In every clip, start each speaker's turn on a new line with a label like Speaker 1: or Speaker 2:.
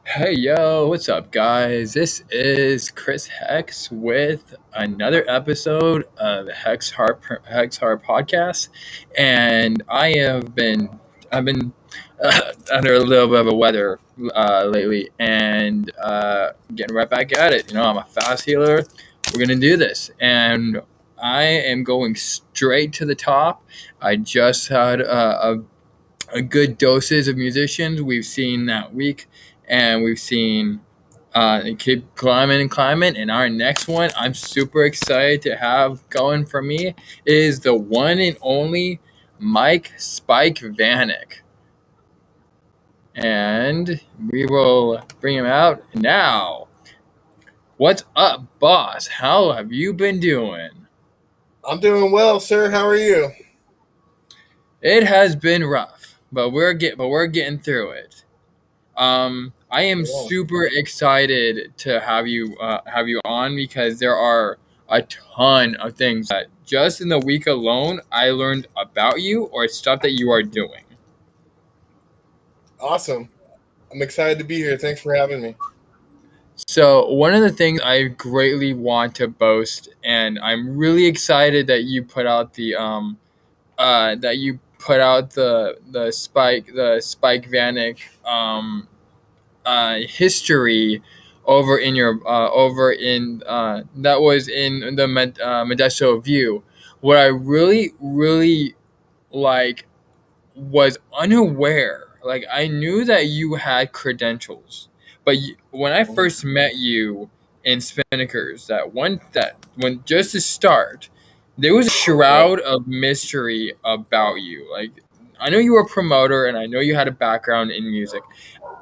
Speaker 1: Hey yo, what's up, guys? This is Chris Hex with another episode of Hex Heart Podcast, and I've been under a little bit of a weather lately, and getting right back at it. I'm a fast healer. We're gonna do this, and I am going straight to the top. I just had a good doses of musicians we've seen that week, and we've seen keep climbing and climbing. And our next one, I'm super excited to have going for me, is the one and only Mike Spike Vanek, and we will bring him out now. What's up, boss? How have you been doing?
Speaker 2: I'm doing well, sir. How are you?
Speaker 1: It has been rough, but we're getting through it. I am
Speaker 2: Yeah.
Speaker 1: super excited to have you on because there are a ton of things that just in the week alone I learned about you or stuff that you are doing.
Speaker 2: Awesome. I'm excited to be here. Thanks for having me.
Speaker 1: So one of the things I greatly want to boast, and I'm really excited that you put out the Spike Vanek history over in that was in the Modesto View. What I really like was unaware. Like, I knew that you had credentials, but when I first met you in Spinnakers, that when just to start, there was a
Speaker 2: Yeah.
Speaker 1: shroud of mystery about you. Like, I know you were a promoter, and I know you had a background in music.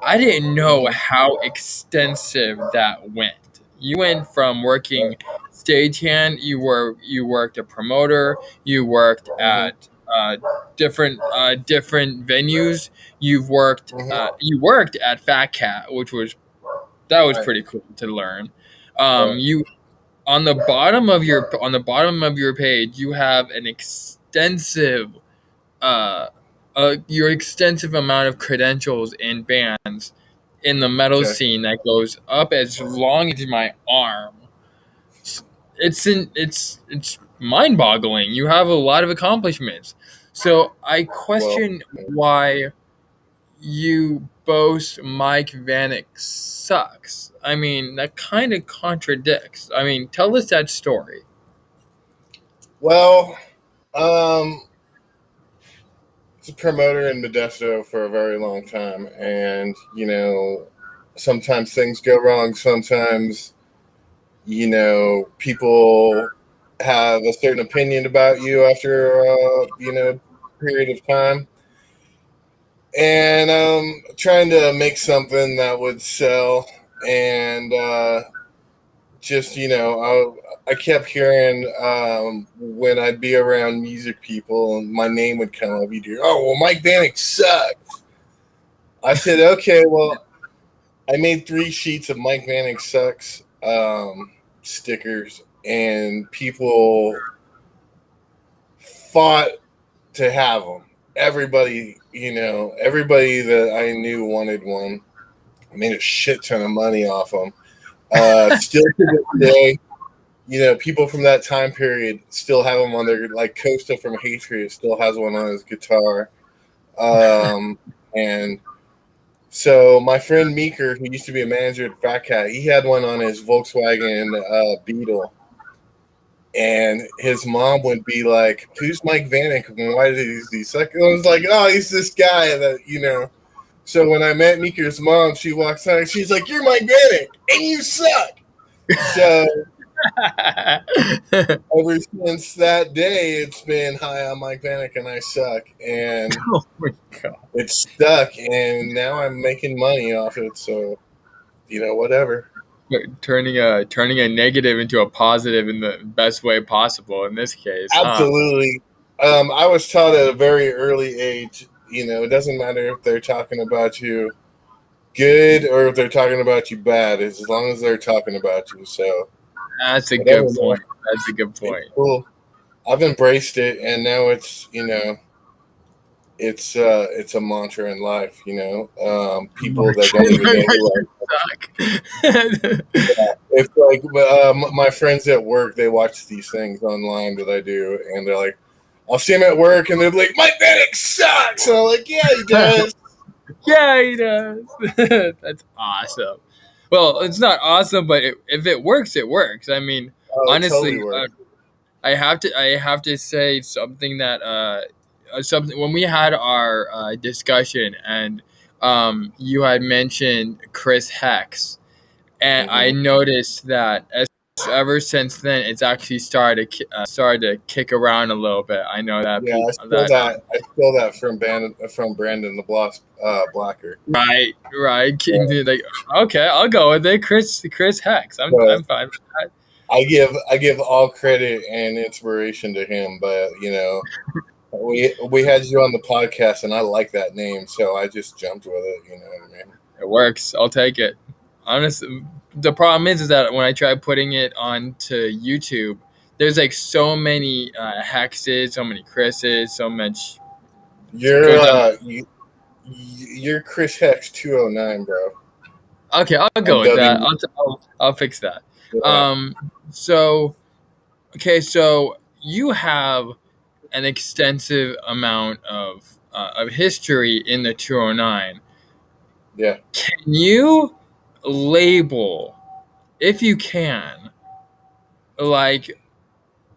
Speaker 1: I didn't know
Speaker 2: Mhm.
Speaker 1: how extensive that went. You went from working stagehand, you worked a promoter, you worked
Speaker 2: Mhm.
Speaker 1: at different venues.
Speaker 2: Mhm.
Speaker 1: You worked at Fat Cat, that was
Speaker 2: Right.
Speaker 1: pretty cool to learn.
Speaker 2: Right.
Speaker 1: You on the bottom of your page, you have an uh, your extensive amount of credentials in bands in the metal
Speaker 2: Okay.
Speaker 1: scene that goes up as long as my arm. It's mind boggling. You have a lot of accomplishments. So I
Speaker 2: Well,
Speaker 1: question why you boast Mike Vanek sucks. I mean, that kind of contradicts. I mean, tell us that story.
Speaker 2: well, um, it's a promoter in Modesto for a very long time, and sometimes things go wrong. Sometimes people have a certain opinion about you after period of time. And trying to make something that would sell, and just I kept hearing when I'd be around music people and my name would come up, you'd hear, "Oh, well, Mike Vanek sucks." I said, "Okay, well, I made 3 sheets of Mike Vanek sucks stickers, and people fought to have them. Everybody that I knew wanted one. I made a shit ton of money off them. Still to this day, people from that time period still have them on their, like, Costa from Hatred still has one on his guitar. And so my friend Meeker, who used to be a manager at Fat Cat, he had one on his Volkswagen Beetle. And his mom would be like, "Who's Mike Vanek? And why did he suck?" And I was like, "Oh, he's this guy that." So when I met Meeker's mom, she walks out and she's like, "You're Mike Vanek, and you suck." So ever since that day, it's been, "Hi, I'm Mike Vanek, and I suck," and
Speaker 1: Oh my god.
Speaker 2: it's stuck. And now I'm making money off it. So whatever.
Speaker 1: Turning a negative into a positive in the best way possible in this case, huh?
Speaker 2: Absolutely. I was taught at a very early age. It doesn't matter if they're talking about you good or if they're talking about you bad, as long as they're talking about you. So
Speaker 1: That's a
Speaker 2: whatever,
Speaker 1: good
Speaker 2: man.
Speaker 1: point. That's a good
Speaker 2: It's
Speaker 1: point.
Speaker 2: cool. I've embraced it, and now it's a mantra in life, people that don't even know who it's like my friends at work, they watch these things online that I do, and they're like, I'll see him at work, and they're like, Mike Vanek sucks, and I'm like, yeah, he does.
Speaker 1: Yeah, he does. That's awesome. Well, it's not awesome, but if it works, it works. I mean, honestly,
Speaker 2: totally
Speaker 1: I have to say something that something when we had our discussion, and you had mentioned Chris Hex, and I noticed that ever since then it's actually started to kick around a little bit. I know that
Speaker 2: Yeah, I stole that from Brandon the Blacker.
Speaker 1: Right. Like, okay, I'll go with it. Chris Hex. I'm fine with that.
Speaker 2: I give all credit and inspiration to him, but we had you on the podcast, and I like that name, so I just jumped with it. You know what I mean?
Speaker 1: It works. I'll take it. Honestly, the problem is that when I try putting it onto YouTube, there's like so many hexes, so many Chris's, so much.
Speaker 2: You're Chris Hex 209, bro.
Speaker 1: Okay, I'll go with that. I'll fix that.
Speaker 2: Yeah.
Speaker 1: So you have an extensive amount of history in the 209.
Speaker 2: Yeah.
Speaker 1: Can you label, if you can, like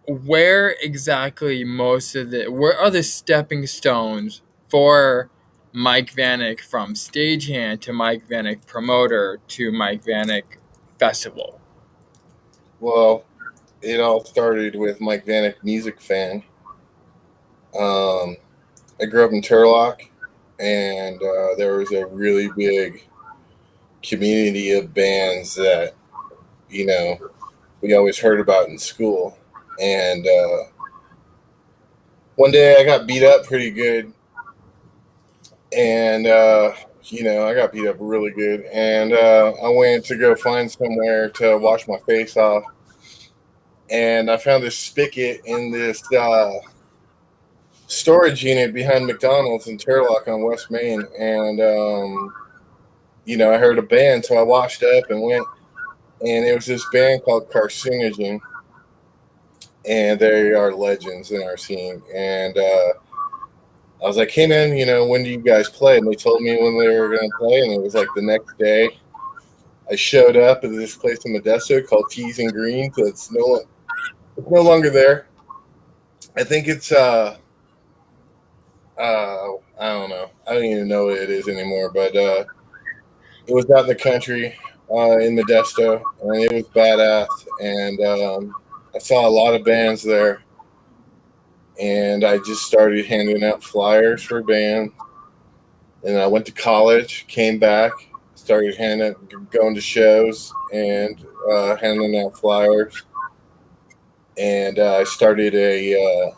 Speaker 1: where exactly where are the stepping stones for Mike Vanek from Stagehand to Mike Vanek promoter to Mike Vanek festival?
Speaker 2: Well, it all started with Mike Vanek, music fan. I grew up in Turlock, and there was a really big community of bands that, we always heard about in school. And one day I got beat up pretty good. And, I got beat up really good. And I went to go find somewhere to wash my face off. And I found this spigot in this storage unit behind McDonald's in Turlock on West Main. And, I heard a band, so I washed up and went. And it was this band called Carcinogen. And they are legends in our scene. And I was like, hey, man, when do you guys play? And they told me when they were going to play. And it was like the next day. I showed up at this place in Modesto called Teas and Greens. It's no longer there. I think it's, I don't know. I don't even know what it is anymore. But it was out in the country in Modesto. And it was badass. And I saw a lot of bands there. And I just started handing out flyers for bands. And I went to college, came back, started going to shows and handing out flyers. And I started a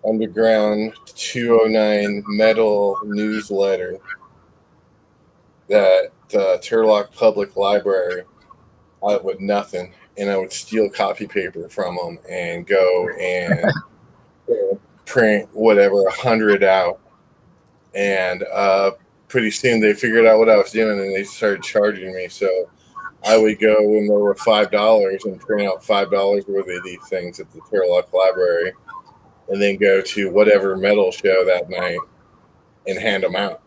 Speaker 2: underground 209 metal newsletter that Turlock Public Library out with nothing. And I would steal copy paper from them and go and print 100 out. And pretty soon they figured out what I was doing, and they started charging me. So I would go when there were $5 and print out $5 worth of these things at the Turlock Library, and then go to whatever metal show that night and hand them out.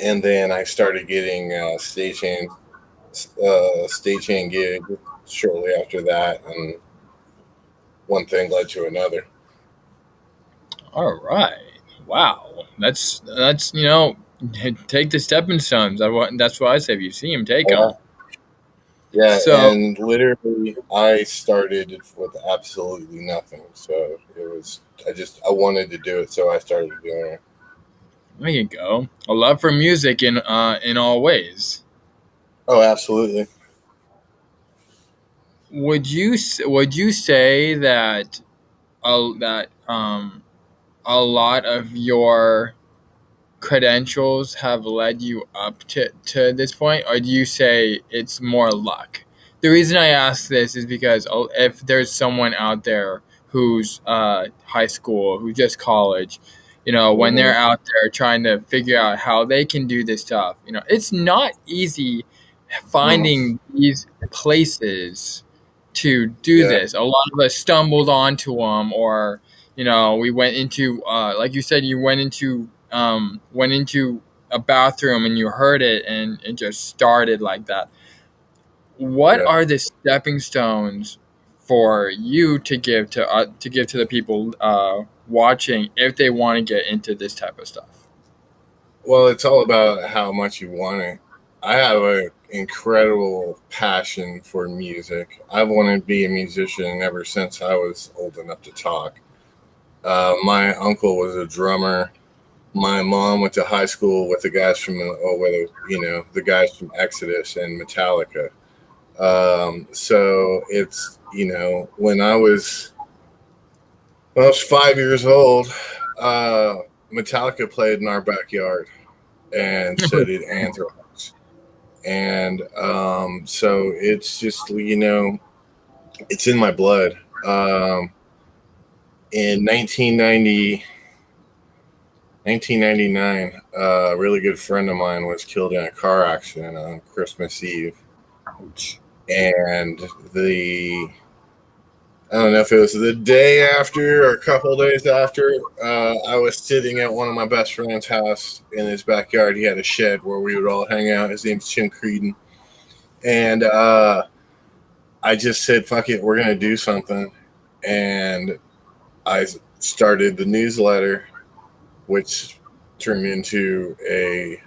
Speaker 2: And then I started getting stagehand gig shortly after that, and one thing led to another.
Speaker 1: All right. Wow. That's take the stepping stones. That's why I say if you see him, take them.
Speaker 2: Yeah, so, and literally I started with absolutely nothing. So it was I wanted to do it, so I started doing it.
Speaker 1: There you go. A love for music in all ways.
Speaker 2: Oh, absolutely.
Speaker 1: Would you say that a lot of your credentials have led you up to this point, or do you say it's more luck? The reason I ask this is because if there's someone out there who's high school, who's just college, when they're
Speaker 2: Mm-hmm.
Speaker 1: out there trying to figure out how they can do this stuff. It's not easy finding these places to do
Speaker 2: Yeah,
Speaker 1: this. A lot of us stumbled onto them, or we went into, like you said, you went into a bathroom and you heard it, and it just started like that. What
Speaker 2: yeah.
Speaker 1: are the stepping stones for you to give to the people watching if they want to get into this type of stuff?
Speaker 2: Well, it's all about how much you want it. I have an incredible passion for music. I've wanted to be a musician ever since I was old enough to talk. My uncle was a drummer. My mom went to high school with the guys from the guys from Exodus and Metallica. So it's when I was 5 years old, Metallica played in our backyard, and so did Anthrax. And so it's just it's in my blood. In 1999, a really good friend of mine was killed in a car accident on Christmas Eve.
Speaker 1: Ouch.
Speaker 2: And I don't know if it was the day after or a couple of days after, I was sitting at one of my best friend's house in his backyard. He had a shed where we would all hang out. His name's Tim Creedon. And I just said, fuck it, we're going to do something. And I started the newsletter, which turned into a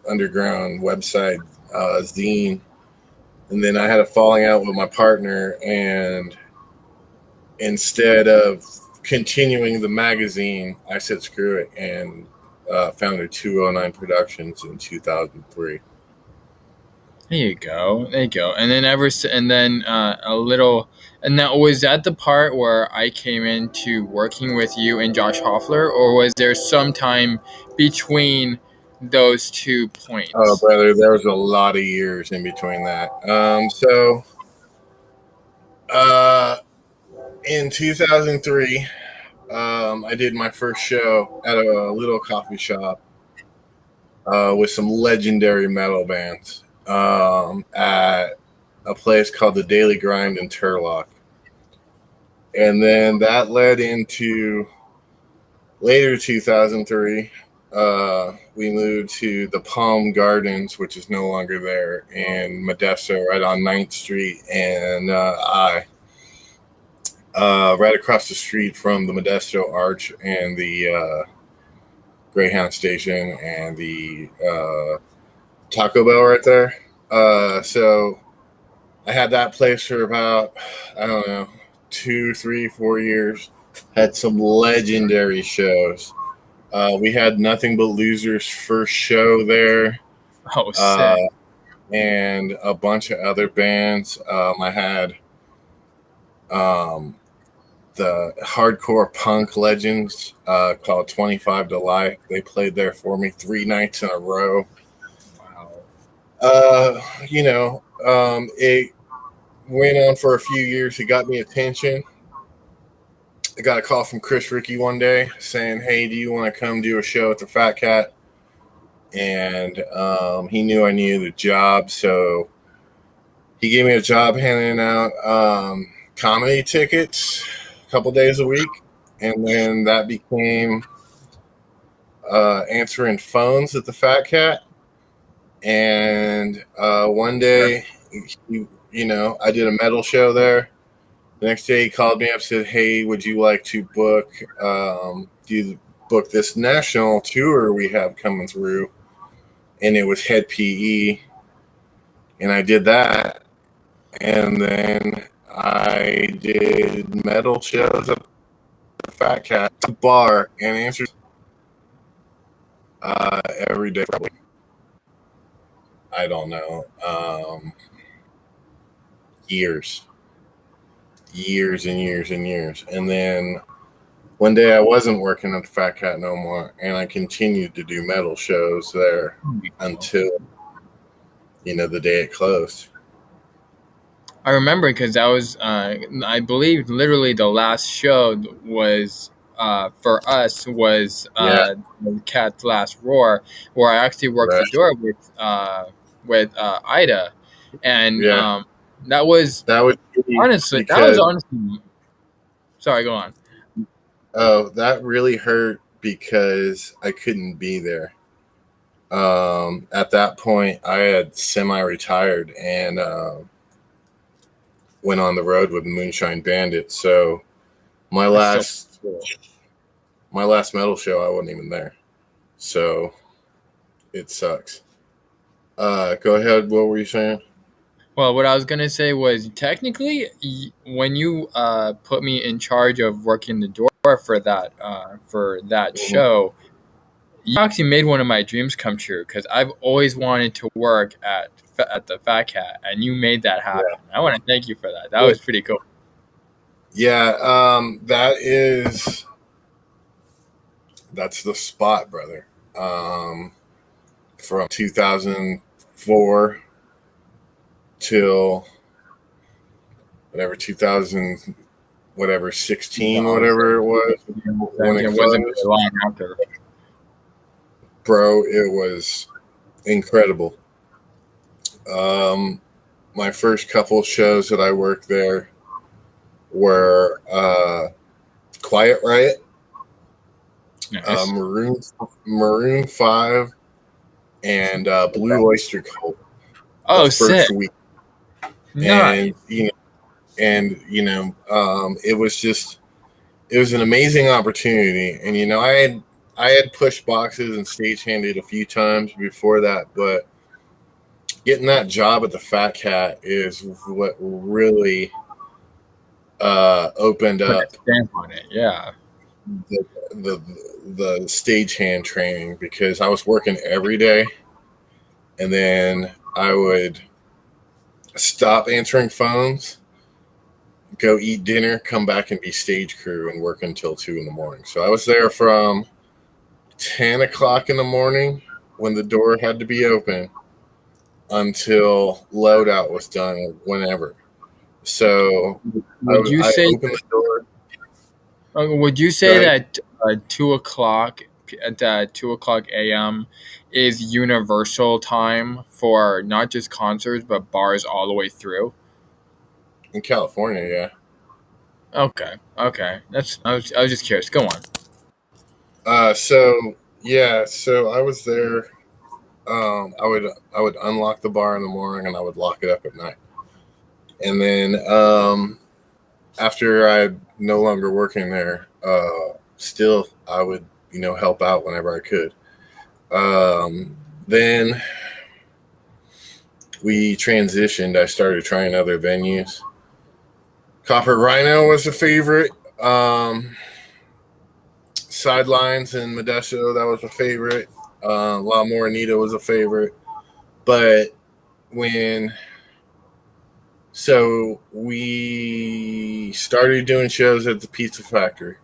Speaker 2: underground website, zine. And then I had a falling out with my partner, and instead of continuing the magazine, I said screw it, and founded 209 Productions in 2003.
Speaker 1: There you go. And then and that was at the part where I came into working with you and Josh Hoffler, or was there some time between those 2 points?
Speaker 2: Oh, brother, there was a lot of years in between that. In 2003, I did my first show at a little coffee shop with some legendary metal bands at a place called the Daily Grind in Turlock. And then that led into later 2003. We moved to the Palm Gardens, which is no longer there, in Modesto, right on 9th Street, and right across the street from the Modesto Arch and the Greyhound Station and the Taco Bell right there. So I had that place for about, I don't know, 2, 3, 4 years. Had some legendary shows. We had Nothing But Losers' first show there.
Speaker 1: Oh, sick.
Speaker 2: And a bunch of other bands. I had the hardcore punk legends called 25 to Life. They played there for me 3 nights in a row.
Speaker 1: Wow.
Speaker 2: It went on for a few years. It got me attention. I got a call from Chris Ricci one day saying, hey, do you want to come do a show at the Fat Cat? And he knew I needed a job, so he gave me a job handing out comedy tickets a couple days a week. And then that became answering phones at the Fat Cat. And one day, I did a metal show there. The next day, he called me up and said, hey, would you like to book this national tour we have coming through? And it was Head PE. And I did that. And then I did metal shows at the Fat Cat bar and answers every day, probably. I don't know. Years and years and years. And then one day I wasn't working at the Fat Cat no more, and I continued to do metal shows there until, the day it closed.
Speaker 1: I remember because that was, I believe, literally the last show was for us was
Speaker 2: Yeah.
Speaker 1: the Cat's Last Roar, where I actually worked the
Speaker 2: Right.
Speaker 1: door with Ida, and
Speaker 2: Yeah.
Speaker 1: that was
Speaker 2: That was because
Speaker 1: honestly. Sorry, go on.
Speaker 2: that really hurt because I couldn't be there. At that point, I had semi-retired and went on the road with Moonshine Bandit. So my
Speaker 1: That's so
Speaker 2: last
Speaker 1: cool.
Speaker 2: metal show, I wasn't even there. So it sucks. Go ahead. What were you saying?
Speaker 1: Well, what I was gonna say was technically, when you put me in charge of working the door for that
Speaker 2: Mhm.
Speaker 1: show, you actually made one of my dreams come true because I've always wanted to work at the Fat Cat, and you made that happen. I want to thank you for that. That
Speaker 2: Yeah.
Speaker 1: was pretty cool.
Speaker 2: Yeah. That's the spot, brother. From 2004 till whatever 2000 whatever 16 whatever it was when it
Speaker 1: It wasn't
Speaker 2: closed,
Speaker 1: very long after.
Speaker 2: bro, it was incredible. My first couple shows that I worked there were Quiet Riot,
Speaker 1: Nice.
Speaker 2: Maroon 5, and Blue Oyster Cult.
Speaker 1: Oh,
Speaker 2: The
Speaker 1: sick.
Speaker 2: first week.
Speaker 1: Nice.
Speaker 2: It was an amazing opportunity. And I had pushed boxes and stagehanded a few times before that, but getting that job at the Fat Cat is what really opened
Speaker 1: Put a
Speaker 2: up
Speaker 1: stamp on it. Yeah.
Speaker 2: the stagehand training, because I was working every day, and then I would stop answering phones, go eat dinner, come back and be stage crew and work until 2 a.m. So I was there from 10 o'clock in the morning when the door had to be open until loadout was done, whenever. So
Speaker 1: Would you
Speaker 2: I
Speaker 1: say?
Speaker 2: opened the door.
Speaker 1: Would you say that 2 o'clock at 2 o'clock a.m. is universal time for not just concerts but bars all the way through?
Speaker 2: In California, yeah.
Speaker 1: Okay. I was just curious. Go on.
Speaker 2: So I was there. I would unlock the bar in the morning and I would lock it up at night. And then after I no longer working there, still I would help out whenever I could. Then we transitioned. I started trying other venues. Copper Rhino was a favorite. Sidelines in Modesto, that was a favorite. La Morenita was a favorite. But we started doing shows at the Pizza Factory.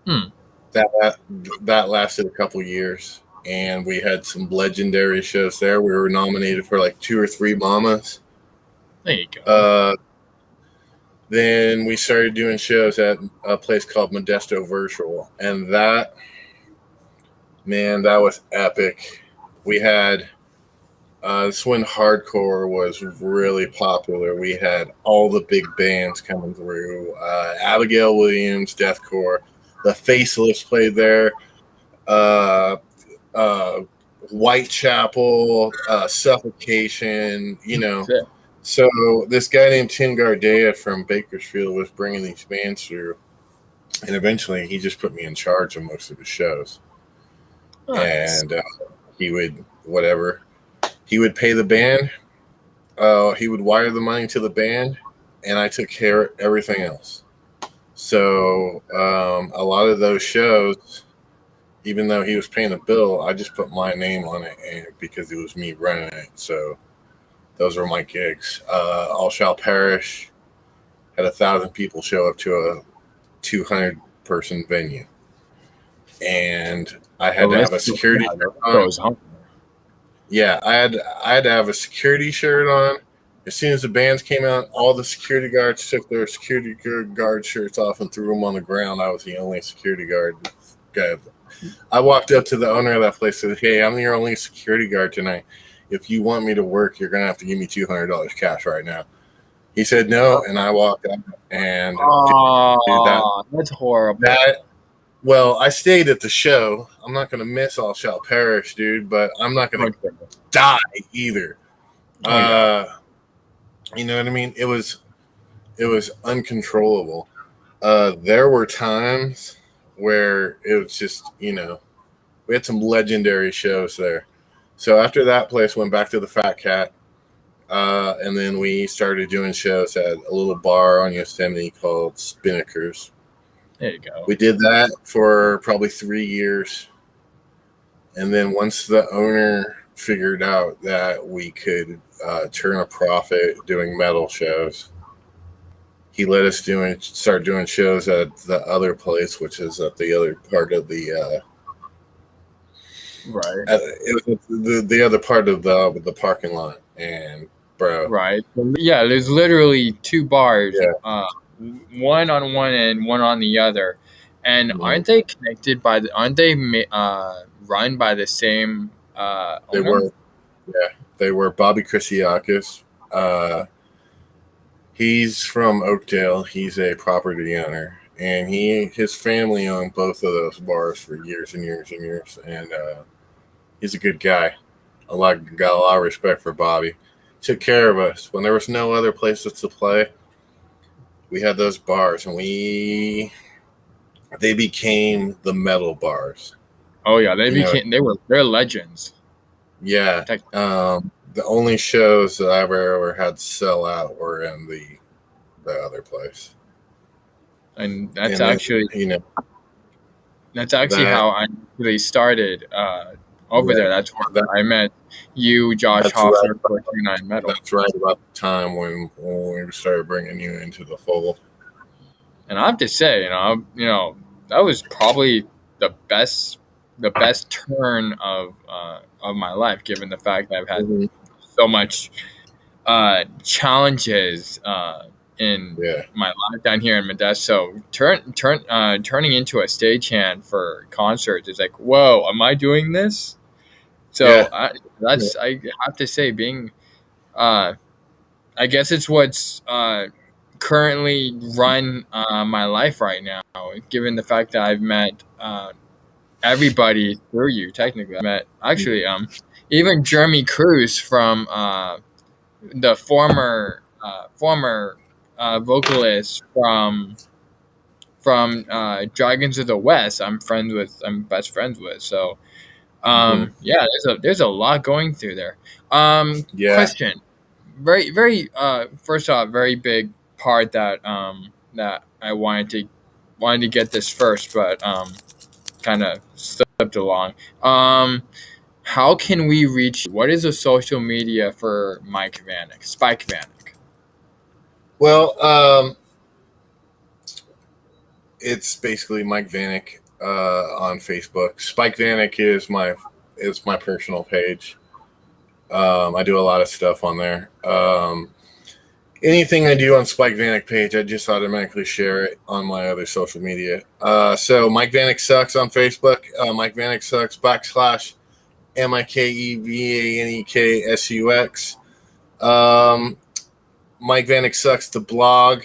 Speaker 2: That lasted a couple years, and we had some legendary shows there. We were nominated for like 2 or 3 Mamas.
Speaker 1: There you go.
Speaker 2: Then we started doing shows at a place called Modesto Virtual, and that was epic. We had this when hardcore was really popular. We had all the big bands coming through. Abigail Williams, Deathcore, the Facelifts played there. Whitechapel, Suffocation,
Speaker 1: Sick.
Speaker 2: So this guy named Tim Gardea from Bakersfield was bringing these bands through, and eventually he just put me in charge of most of the shows.
Speaker 1: Nice.
Speaker 2: And he would pay the band, he would wire the money to the band, and I took care of everything else. So a lot of those shows, even though he was paying the bill, I just put my name on it because it was me running it. So those were my gigs. All Shall Perish had 1,000 people show up to a 200-person venue, and I had to have a security shirt on. Yeah, I had to have a security shirt on, As soon as the bands came out, all the security guards took their security guard shirts off and threw them on the ground. I was the only security guard guy. I walked up to the owner of that place and said, "Hey, I'm your only security guard tonight. If you want me to work, you're going to have to give me $200 cash right now." He said no, and I walked out. And
Speaker 1: that's horrible.
Speaker 2: Well, I stayed at the show. I'm not going to miss All Shall Perish, dude, but I'm not going to die either. You know what I mean? It was uncontrollable. There were times where it was just, we had some legendary shows there. So after that place, went back to the Fat Cat, and then we started doing shows at a little bar on Yosemite called Spinnakers.
Speaker 1: There you go.
Speaker 2: We did that for probably 3 years. And then once the owner figured out that we could turn a profit doing metal shows, he let us start doing shows at the other place, which is at the other part of the it was the other part of the parking lot. And bro,
Speaker 1: right, yeah, there's literally two bars, one on one end, one on the other, and aren't they connected by aren't they run by the same
Speaker 2: they
Speaker 1: owner?
Speaker 2: They were Bobby Chrisiakis. He's from Oakdale. He's a property owner, and his family owned both of those bars for years and years and years. And he's a good guy. Got a lot of respect for Bobby. Took care of us when there was no other places to play. We had those bars, and they became the metal bars.
Speaker 1: Oh yeah, they're legends.
Speaker 2: Yeah. The only shows that I ever had sell out were in the other place.
Speaker 1: And that's actually how I really started over there. That's where I met you, Josh Hoffler, for 209metal.
Speaker 2: That's right about the time when we started bringing you into the fold.
Speaker 1: And I have to say, that was probably the best turn of my life, given the fact that I've had so much challenges in my life down here in Modesto. So turning into a stagehand for concerts is like, whoa, am I doing this? So I have to say, being I guess it's what's currently run my life right now, given the fact that I've met everybody through you. Technically, I met actually even Jeremy Cruz from the former vocalist from Dragons of the West. I'm best friends with. So there's a lot going through there. Question. Very, very first off, very big part that that I wanted to get this first, but kind of slipped along. How can we reach you? What is the social media for Mike Vanek, Spike Vanek?
Speaker 2: Well, it's basically Mike Vanek on Facebook. Spike Vanek is my personal page. I do a lot of stuff on there. Anything I do on Spike Vanek page, I just automatically share it on my other social media. So Mike Vanek Sucks on Facebook. Mike Vanek Sucks / MikeVanekSux. Mike Vanek Sucks. The blog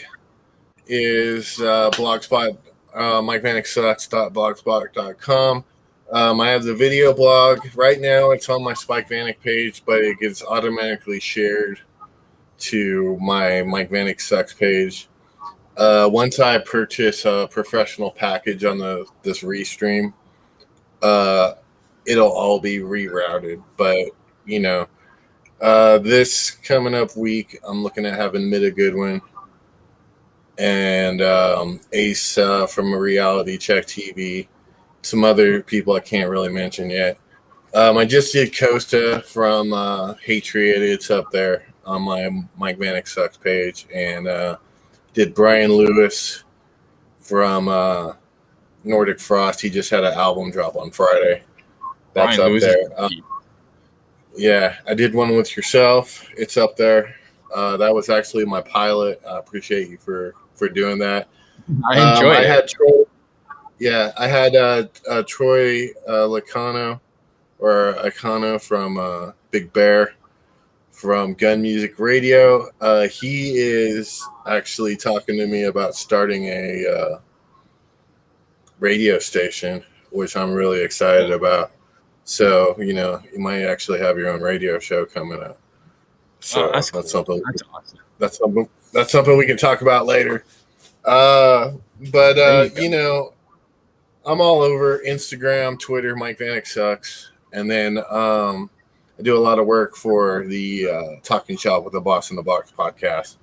Speaker 2: is blogspot. MikeVanekSucks.blogspot.com. I have the video blog right now. It's on my Spike Vanek page, but it gets automatically shared to my Mike Vanek Sucks page. Once I purchase a professional package on this Restream, it'll all be rerouted. But this coming up week, I'm looking at having Mida Goodwin and Ace from Reality Check TV. Some other people I can't really mention yet. I just did Costa from Hatred. It's up there on my Mike Vanek Sucks page. And did Brian Lewis from Nordic Frost. He just had an album drop on Friday. That's Brian up Lewis there. Yeah, I did one with yourself. It's up there. That was actually my pilot. I appreciate you for doing that.
Speaker 1: I enjoyed
Speaker 2: I
Speaker 1: it.
Speaker 2: had Troy. Yeah, I had Troy Lacano or Acano from Big Bear from Gun Music Radio. He is actually talking to me about starting a radio station, which I'm really excited about. So, you might actually have your own radio show coming up. So
Speaker 1: that's cool.
Speaker 2: something.
Speaker 1: That's awesome.
Speaker 2: That's something we can talk about later. But I'm all over Instagram, Twitter. Mike Vanek sucks, and then I do a lot of work for the Talking Shop with the Boss in the Box podcast.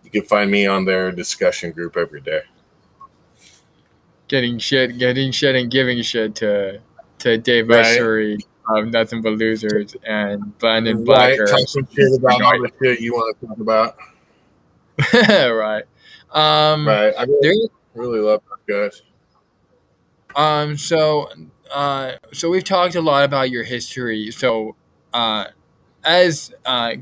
Speaker 2: You can find me on their discussion group every day.
Speaker 1: Getting shit, and giving shit to Dave Ussery of Nothing But Losers and Brandon Blacker.
Speaker 2: Talking shit about all the shit you want to talk about.
Speaker 1: Right.
Speaker 2: Right. I really love those
Speaker 1: guys. So we've talked a lot about your history. So, as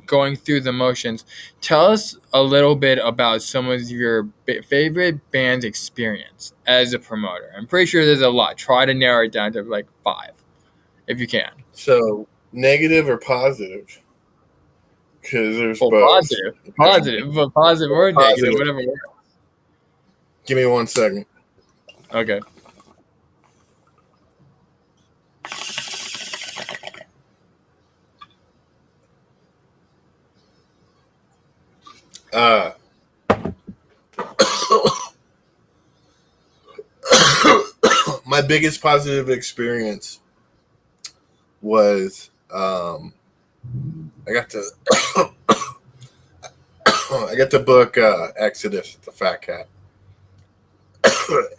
Speaker 1: going through the motions, tell us a little bit about some of your favorite band's experience as a promoter. I'm pretty sure there's a lot. Try to narrow it down to like 5, if you can.
Speaker 2: So, negative or positive? Because there's both.
Speaker 1: Positive, but positive or negative, whatever works.
Speaker 2: Give me 1 second.
Speaker 1: Okay.
Speaker 2: My biggest positive experience was I got to book Exodus at the Fat Cat.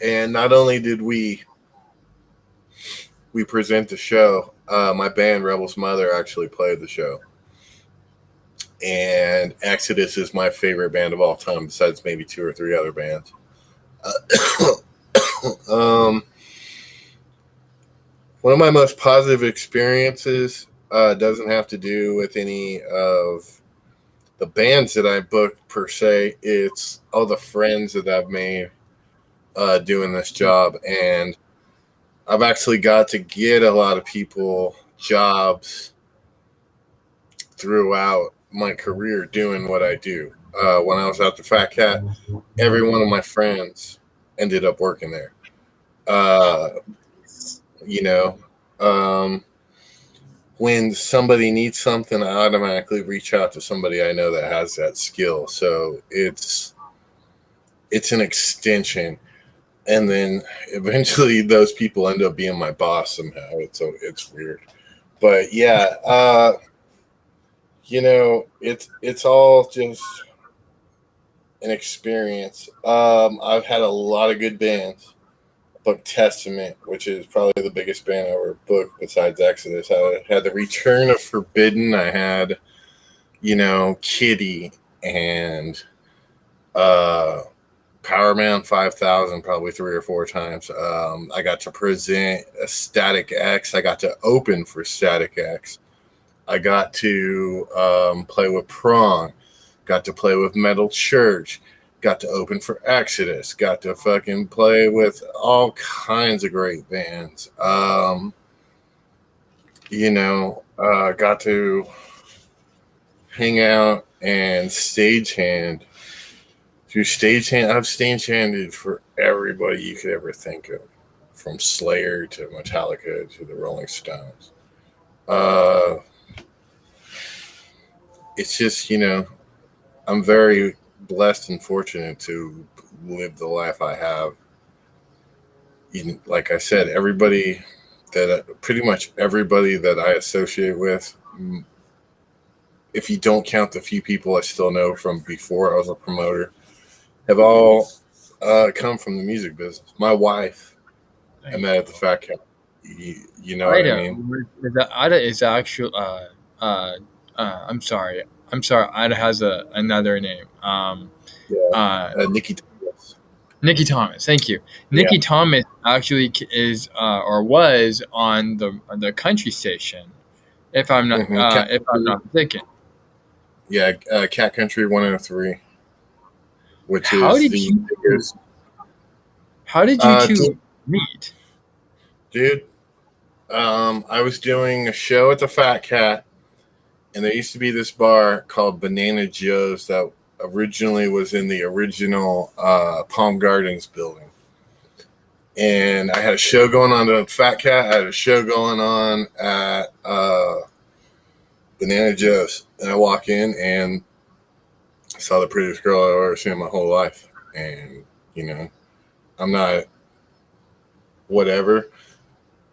Speaker 2: And not only did we present the show, my band Rebel's Mother actually played the show. And Exodus is my favorite band of all time, besides maybe 2 or 3 other bands. One of my most positive experiences doesn't have to do with any of the bands that I booked per se. It's all the friends that I've made doing this job. And I've actually got to get a lot of people jobs throughout my career doing what I do. When I was at the Fat Cat, every one of my friends ended up working there. When somebody needs something, I automatically reach out to somebody I know that has that skill. So it's an extension. And then eventually those people end up being my boss somehow. It's weird. But yeah, it's all just an experience. I've had a lot of good bands. I booked Testament, which is probably the biggest band I ever booked besides Exodus. I had the return of Forbidden. I had, Kitty and Powerman 5000 probably 3 or 4 times. I got to present a Static X. I got to open for Static X. I got to play with Prong. Got to play with Metal Church. Got to open for Exodus. Got to fucking play with all kinds of great bands. Got to hang out and stagehand. Through stagehand, I've stagehanded for everybody you could ever think of, from Slayer to Metallica to the Rolling Stones. It's just, I'm very blessed and fortunate to live the life I have. Like I said, pretty much everybody that I associate with, if you don't count the few people I still know from before I was a promoter, have all come from the music business. My wife, I met at the Fat Cat. You know what I mean?
Speaker 1: Is actually. I'm sorry. Ida has another name.
Speaker 2: Nikki Thomas.
Speaker 1: Nikki Thomas. Thank you. Nikki Thomas actually is or was on the country station, if I'm not mistaken.
Speaker 2: Yeah, Cat Country 103, which
Speaker 1: How
Speaker 2: is
Speaker 1: did
Speaker 2: the
Speaker 1: you?
Speaker 2: biggest.
Speaker 1: How did you two meet?
Speaker 2: Dude, I was doing a show at the Fat Cat, and there used to be this bar called Banana Joe's that originally was in the original Palm Gardens building. And I had a show going on at Fat Cat. I had a show going on at Banana Joe's. And I walk in and I saw the prettiest girl I've ever seen in my whole life. And, you know, I'm not whatever.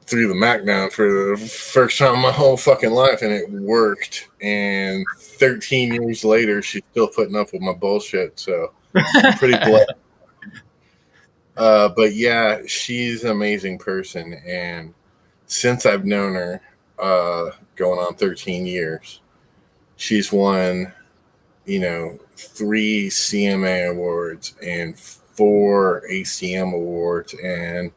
Speaker 2: Threw the Mac down for the first time in my whole fucking life, and it worked. And 13 years later, she's still putting up with my bullshit. So I'm pretty blessed. But yeah, she's an amazing person. And since I've known her, going on 13 years, she's won, 3 CMA awards and 4 ACM awards. And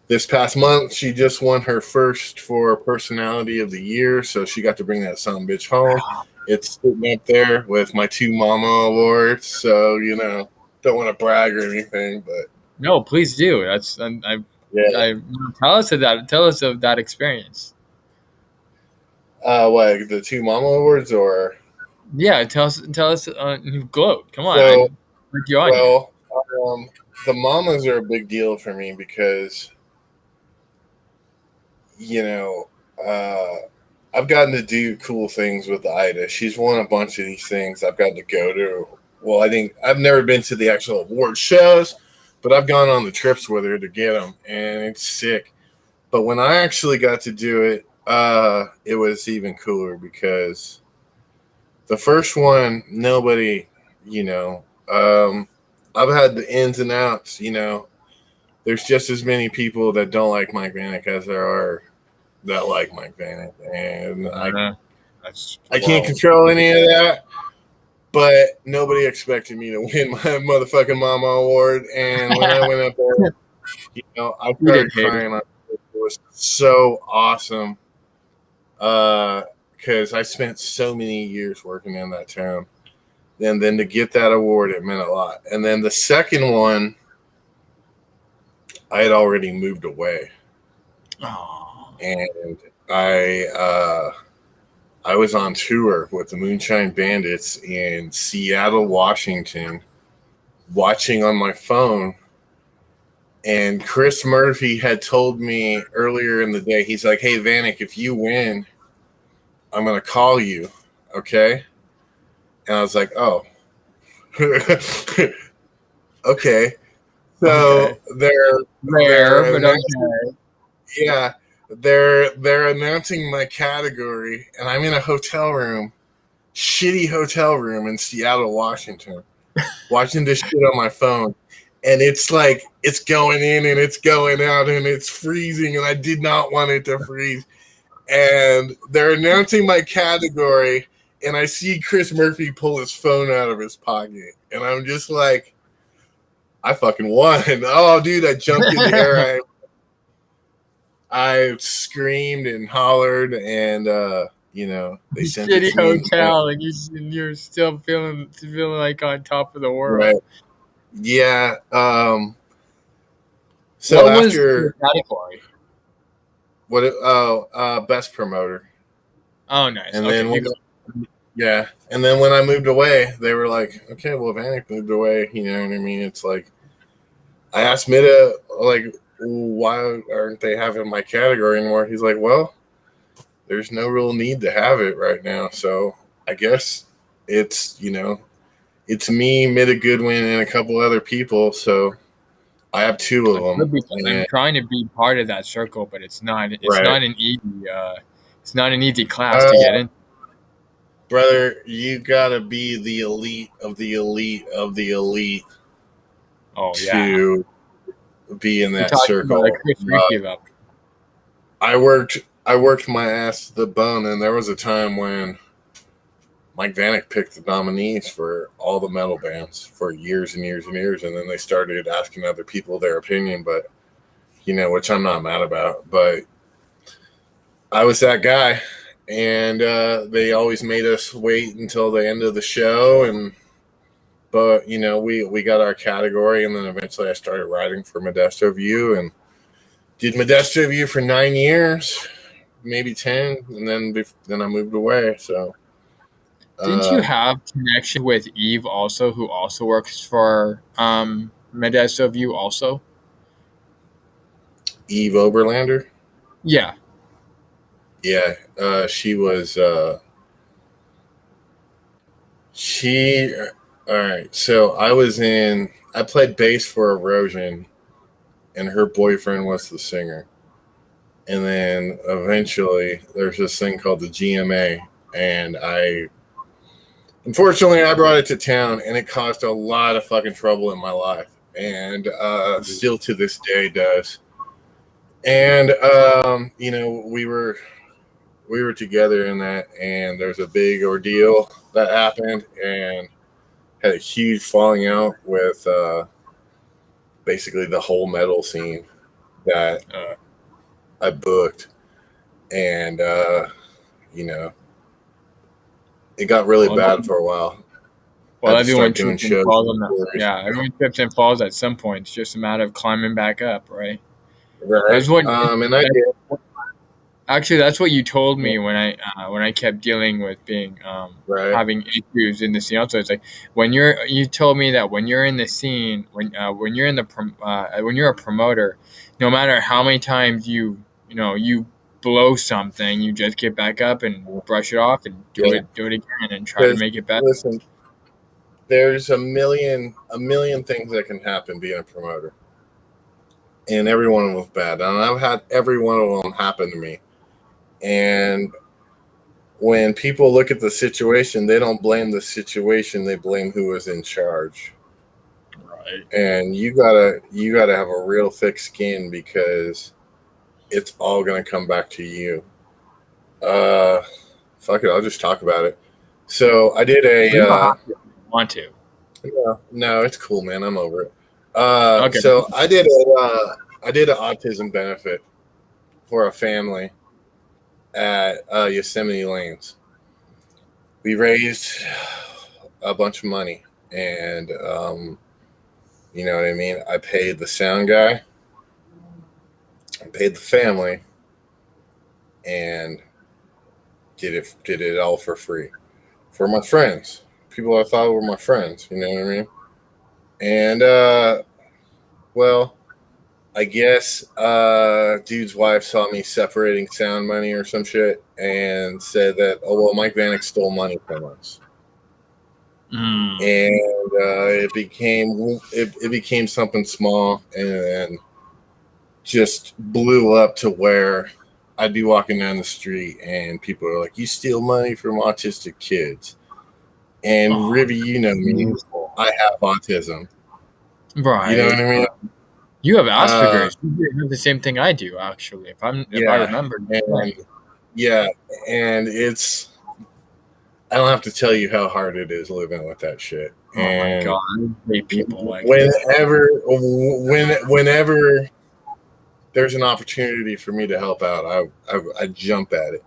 Speaker 2: this past month, she just won her first for Personality of the Year, so she got to bring that son of a bitch home. It's sitting up there with my 2 Mama awards, so, don't want to brag or anything, but...
Speaker 1: No, please do. That's tell us of that. Tell us of that experience.
Speaker 2: What, the 2 Mama awards, or...
Speaker 1: Yeah, tell us, gloat. Come on.
Speaker 2: So, the Mamas are a big deal for me because... I've gotten to do cool things with Ida. She's won a bunch of these things. I've gotten to go to. Well, I think I've never been to the actual award shows, but I've gone on the trips with her to get them, and it's sick. But when I actually got to do it, it was even cooler because the first one, nobody, I've had the ins and outs, There's just as many people that don't like Mike Vanek as there are that like Mike Vanek. And I can't control any of that, but nobody expected me to win my motherfucking Mama award. And when I went up there, I started crying. It was so awesome because I spent so many years working in that town. And then to get that award, it meant a lot. And then the second one, I had already moved away.
Speaker 1: Oh.
Speaker 2: And I was on tour with the Moonshine Bandits in Seattle, Washington, watching on my phone. And Chris Murphy had told me earlier in the day, he's like, "Hey, Vanek, if you win, I'm going to call you, okay?" And I was like, "Oh, okay." So they're announcing my category, and I'm in a hotel room, shitty hotel room in Seattle, Washington, watching this shit on my phone, and it's like it's going in and it's going out and it's freezing, and I did not want it to freeze. And they're announcing my category, and I see Chris Murphy pull his phone out of his pocket, and I'm just like, I fucking won. Oh, dude, I jumped in the air. I screamed and hollered, and, they sent
Speaker 1: it to me. Hotel, and you're still feeling like on top of the world.
Speaker 2: Right. Yeah. So
Speaker 1: what
Speaker 2: after...
Speaker 1: was your category?
Speaker 2: Best promoter.
Speaker 1: Oh, nice.
Speaker 2: And then and then when I moved away, they were like, "Okay, well, Vanek moved away." You know what I mean? It's like, I asked Mida, like, why aren't they having my category anymore? He's like, "Well, there's no real need to have it right now. So I guess it's, it's me, Mida Goodwin, and a couple other people. So I have 2 of them.
Speaker 1: I'm trying to be part of that circle, but it's not. It's not an easy. It's not an easy class to get in.
Speaker 2: Brother, you gotta be the elite of the elite of the elite.
Speaker 1: Oh yeah.
Speaker 2: To be in that circle.
Speaker 1: Like Chris Ricci about.
Speaker 2: I worked my ass to the bone, and there was a time when Mike Vanek picked the nominees for all the metal bands for years and years and years, and then they started asking other people their opinion, but which I'm not mad about. But I was that guy, and they always made us wait until the end of the show. But we got our category, and then eventually I started writing for Modesto View and did Modesto View for 9 years, maybe 10, and then I moved away. So
Speaker 1: didn't you have connection with Eve also, who also works for Modesto View also?
Speaker 2: Eve Oberlander?
Speaker 1: Yeah.
Speaker 2: Yeah, she was. All right. So I played bass for Erosion, and her boyfriend was the singer. And then eventually there's this thing called the GMA, and unfortunately I brought it to town, and it caused a lot of fucking trouble in my life, and still to this day does. And we were together in that, and there's a big ordeal that happened, and had a huge falling out with basically the whole metal scene that I booked, and it got really bad for a while.
Speaker 1: Well, everyone trips and falls on that. Yeah, everyone trips and falls at some point. It's just a matter of climbing back up, right?
Speaker 2: Right. That's what, and I did.
Speaker 1: Actually, that's what you told me when I kept dealing with being having issues in the scene. Also, it's like you told me that when you're in the scene, when you're a promoter, no matter how many times you blow something, you just get back up and brush it off and do it again and try to make it better.
Speaker 2: Listen, there's a million things that can happen being a promoter, and every one of them was bad. And I've had every one of them happen to me. And when people look at the situation, they don't blame the situation; they blame who was in charge.
Speaker 1: Right.
Speaker 2: And you gotta have a real thick skin, because it's all gonna come back to you. Fuck it, I'll just talk about it. So I did
Speaker 1: want to?
Speaker 2: No, it's cool, man. I'm over it. Okay. So I did an autism benefit for a family at Yosemite Lanes. We raised a bunch of money, and you know what I mean? I paid the sound guy, I paid the family, and did it all for free for my friends, people I thought were my friends, you know what I mean? And well, I guess dude's wife saw me separating sound money or some shit and said that, oh, well, Mike Vanek stole money from us. And it became something small, and just blew up to where I'd be walking down the street and people are like, you steal money from autistic kids. And Ribby, you know me, I have autism.
Speaker 1: Right.
Speaker 2: You know what I mean?
Speaker 1: You have Asperger's. You have the same thing I do, actually. If I remember.
Speaker 2: Yeah, and I don't have to tell you how hard it is living with that shit.
Speaker 1: Oh my God, I hate people like
Speaker 2: whenever there's an opportunity for me to help out, I jump at it.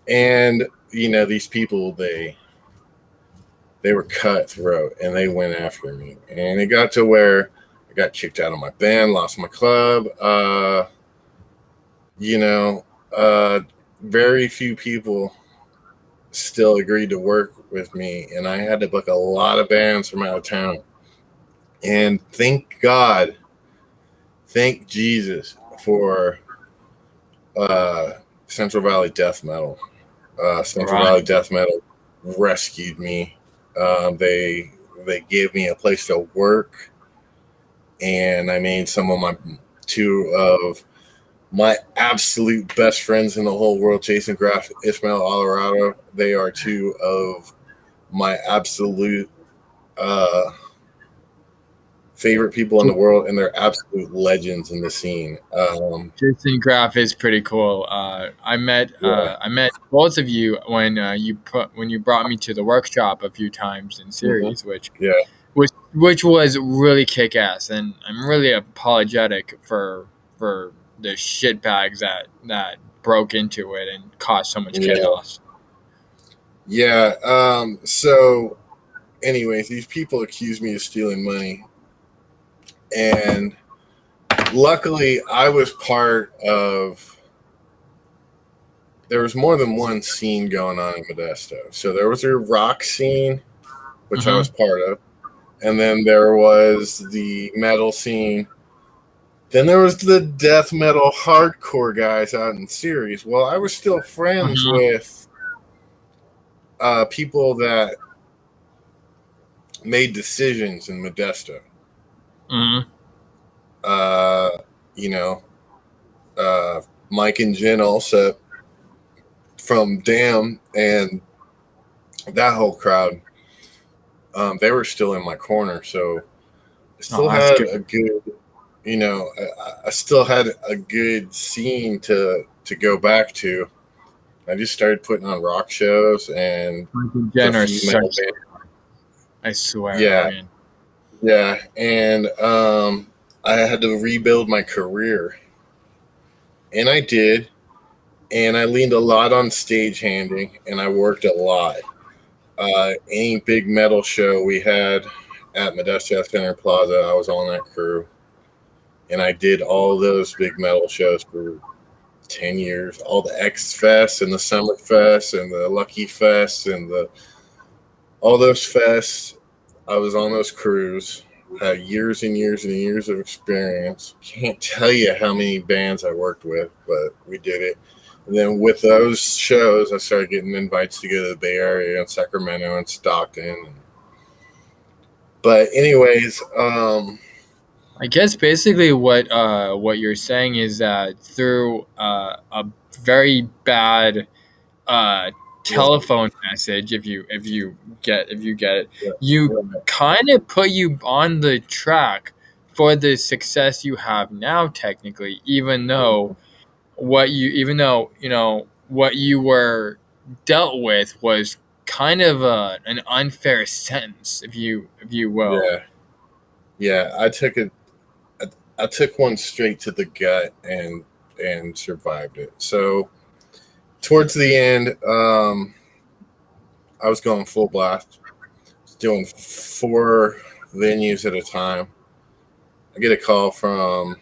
Speaker 2: And these people, they were cutthroat, and they went after me, and it got to where I got kicked out of my band, lost my club. Very few people still agreed to work with me, and I had to book a lot of bands from out of town. And thank God, thank Jesus for Central Valley Death Metal. Central Valley Death Metal rescued me. They gave me a place to work, and I made two of my absolute best friends in the whole world, Jason Graff, Ishmael Alvarado. They are two of my absolute favorite people in the world, and they're absolute legends in the scene.
Speaker 1: Jason Graff is pretty cool. I met both of you when you brought me to the workshop a few times in series, which was really kick ass, and I'm really apologetic for the shitbags that broke into it and caused so much
Speaker 2: Yeah.
Speaker 1: chaos.
Speaker 2: Yeah. So, anyways, these people accuse me of stealing money, and luckily, I was part of. There was more than one scene going on in Modesto. So there was a rock scene, which I was part of, and then there was the metal scene. Then there was the death metal hardcore guys out in series. Well, I was still friends with people that made decisions in Modesto. Mike and Jen also from Damn and that whole crowd. They were still in my corner, so I still had a good, I still had a good scene to go back to. I just started putting on rock shows and
Speaker 1: I swear.
Speaker 2: Yeah.
Speaker 1: Man.
Speaker 2: Yeah. And I had to rebuild my career. And I did. And I leaned a lot on stagehanding, and I worked a lot. Any big metal show we had at Modesto Center Plaza, I was on that crew. And I did all those big metal shows for 10 years. All the X Fest and the Summer Fest and the Lucky Fest and all those fests. I was on those crews. Had years and years and years of experience. Can't tell you how many bands I worked with, but we did it. And then with those shows, I started getting invites to go to the Bay Area and Sacramento and Stockton. But anyways,
Speaker 1: I guess basically what you're saying is that through a very bad telephone message, if you get it, you kind of put you on the track for the success you have now, technically, even though what you were dealt with was kind of an unfair sentence, if you will.
Speaker 2: Yeah. I took one straight to the gut and survived it. So towards the end, I was going full blast, doing 4 venues at a time. I get a call from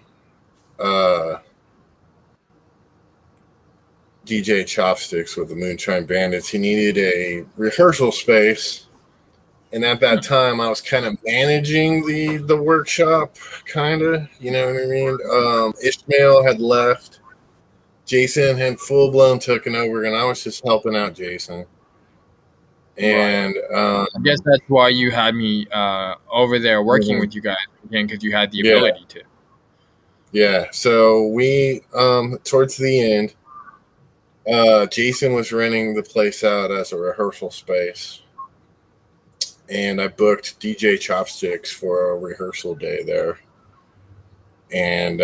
Speaker 2: DJ Chopsticks with the Moonshine Bandits. He needed a rehearsal space, and at that time I was kind of managing the workshop, kind of, you know what I mean? Ishmael had left. Jason had full-blown taken over, and I was just helping out Jason. And
Speaker 1: I guess that's why you had me over there working with you guys again, because you had the ability to.
Speaker 2: Yeah, so we, towards the end, Jason was renting the place out as a rehearsal space. And I booked DJ Chopsticks for a rehearsal day there. And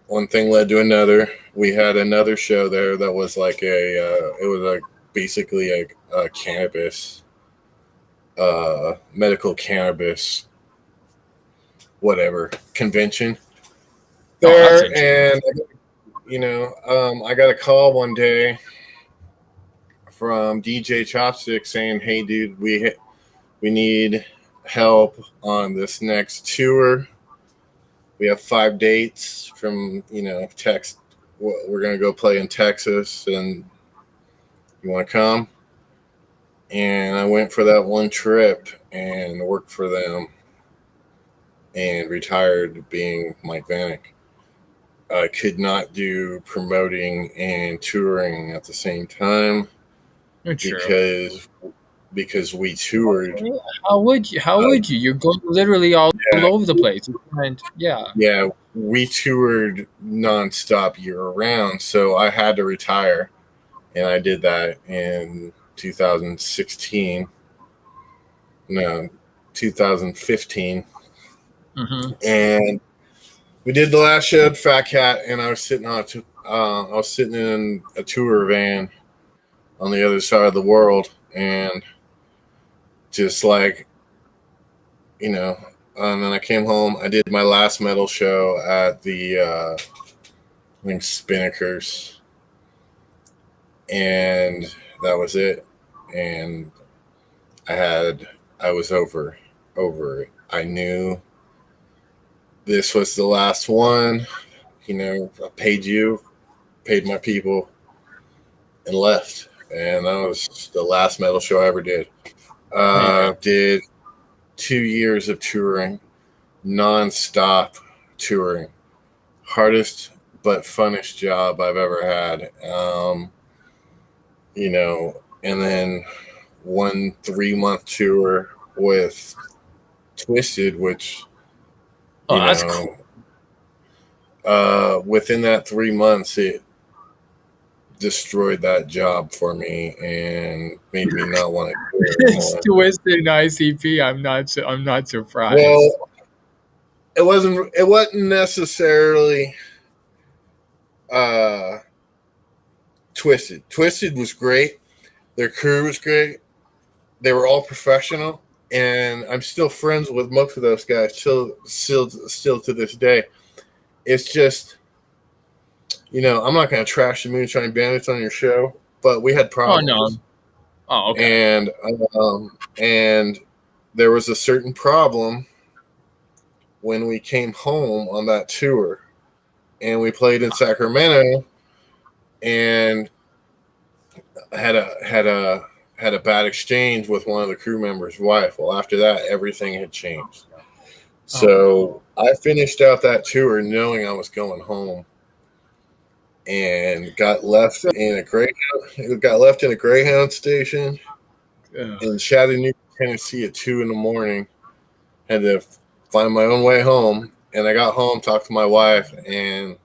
Speaker 2: one thing led to another. We had another show there that was like basically a cannabis, medical cannabis, whatever, convention there. And, I got a call one day from DJ Chopsticks saying, "Hey, dude, we need help on this next tour. We have 5 dates from, Texas. We're going to go play in Texas, and you want to come?" And I went for that one trip and worked for them and retired being Mike Vanek. I could not do promoting and touring at the same time because we toured.
Speaker 1: How would you? You're going literally all over the place. And
Speaker 2: yeah, we toured nonstop year round, so I had to retire, and I did that in 2015. And we did the last show at Fat Cat, and I was sitting in a tour van on the other side of the world, and just like, and then I came home. I did my last metal show at the think Spinnakers, and that was it. And I was over it. I knew this was the last one. I paid my people, and left. And that was the last metal show I ever did. Did 2 years of touring, non-stop touring. Hardest but funnest job I've ever had. And then 1 3-month tour with Twisted, which
Speaker 1: that's cool.
Speaker 2: Within that 3 months, it destroyed that job for me and made me not want to do it anymore.
Speaker 1: Twisted in ICP. I'm not surprised.
Speaker 2: Well, it wasn't necessarily Twisted. Twisted was great. Their crew was great. They were all professional, and I'm still friends with most of those guys still to this day. It's just, I'm not going to trash the Moonshine Bandits on your show, but we had problems.
Speaker 1: Oh, no. Oh, okay.
Speaker 2: And there was a certain problem when we came home on that tour, and we played in Sacramento, and had a bad exchange with one of the crew members' wife. Well, after that, everything had changed. So I finished out that tour knowing I was going home, and got left in a Greyhound station in Chattanooga, Tennessee at 2 a.m. Had to find my own way home, and I got home, talked to my wife, and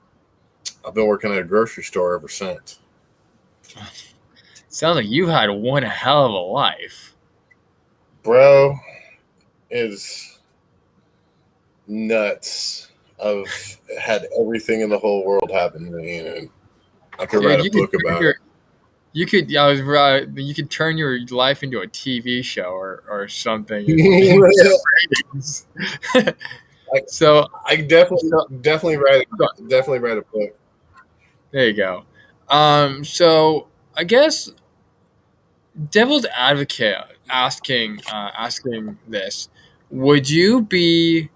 Speaker 2: I've been working at a grocery store ever since.
Speaker 1: Sounds like you had one hell of a life.
Speaker 2: Bro, is nuts. I've had everything in the whole world happen to me, and I could write a book about it.
Speaker 1: You could turn your life into a TV show or something. So
Speaker 2: I definitely write a book.
Speaker 1: There you go. So I guess devil's advocate asking this, would you be?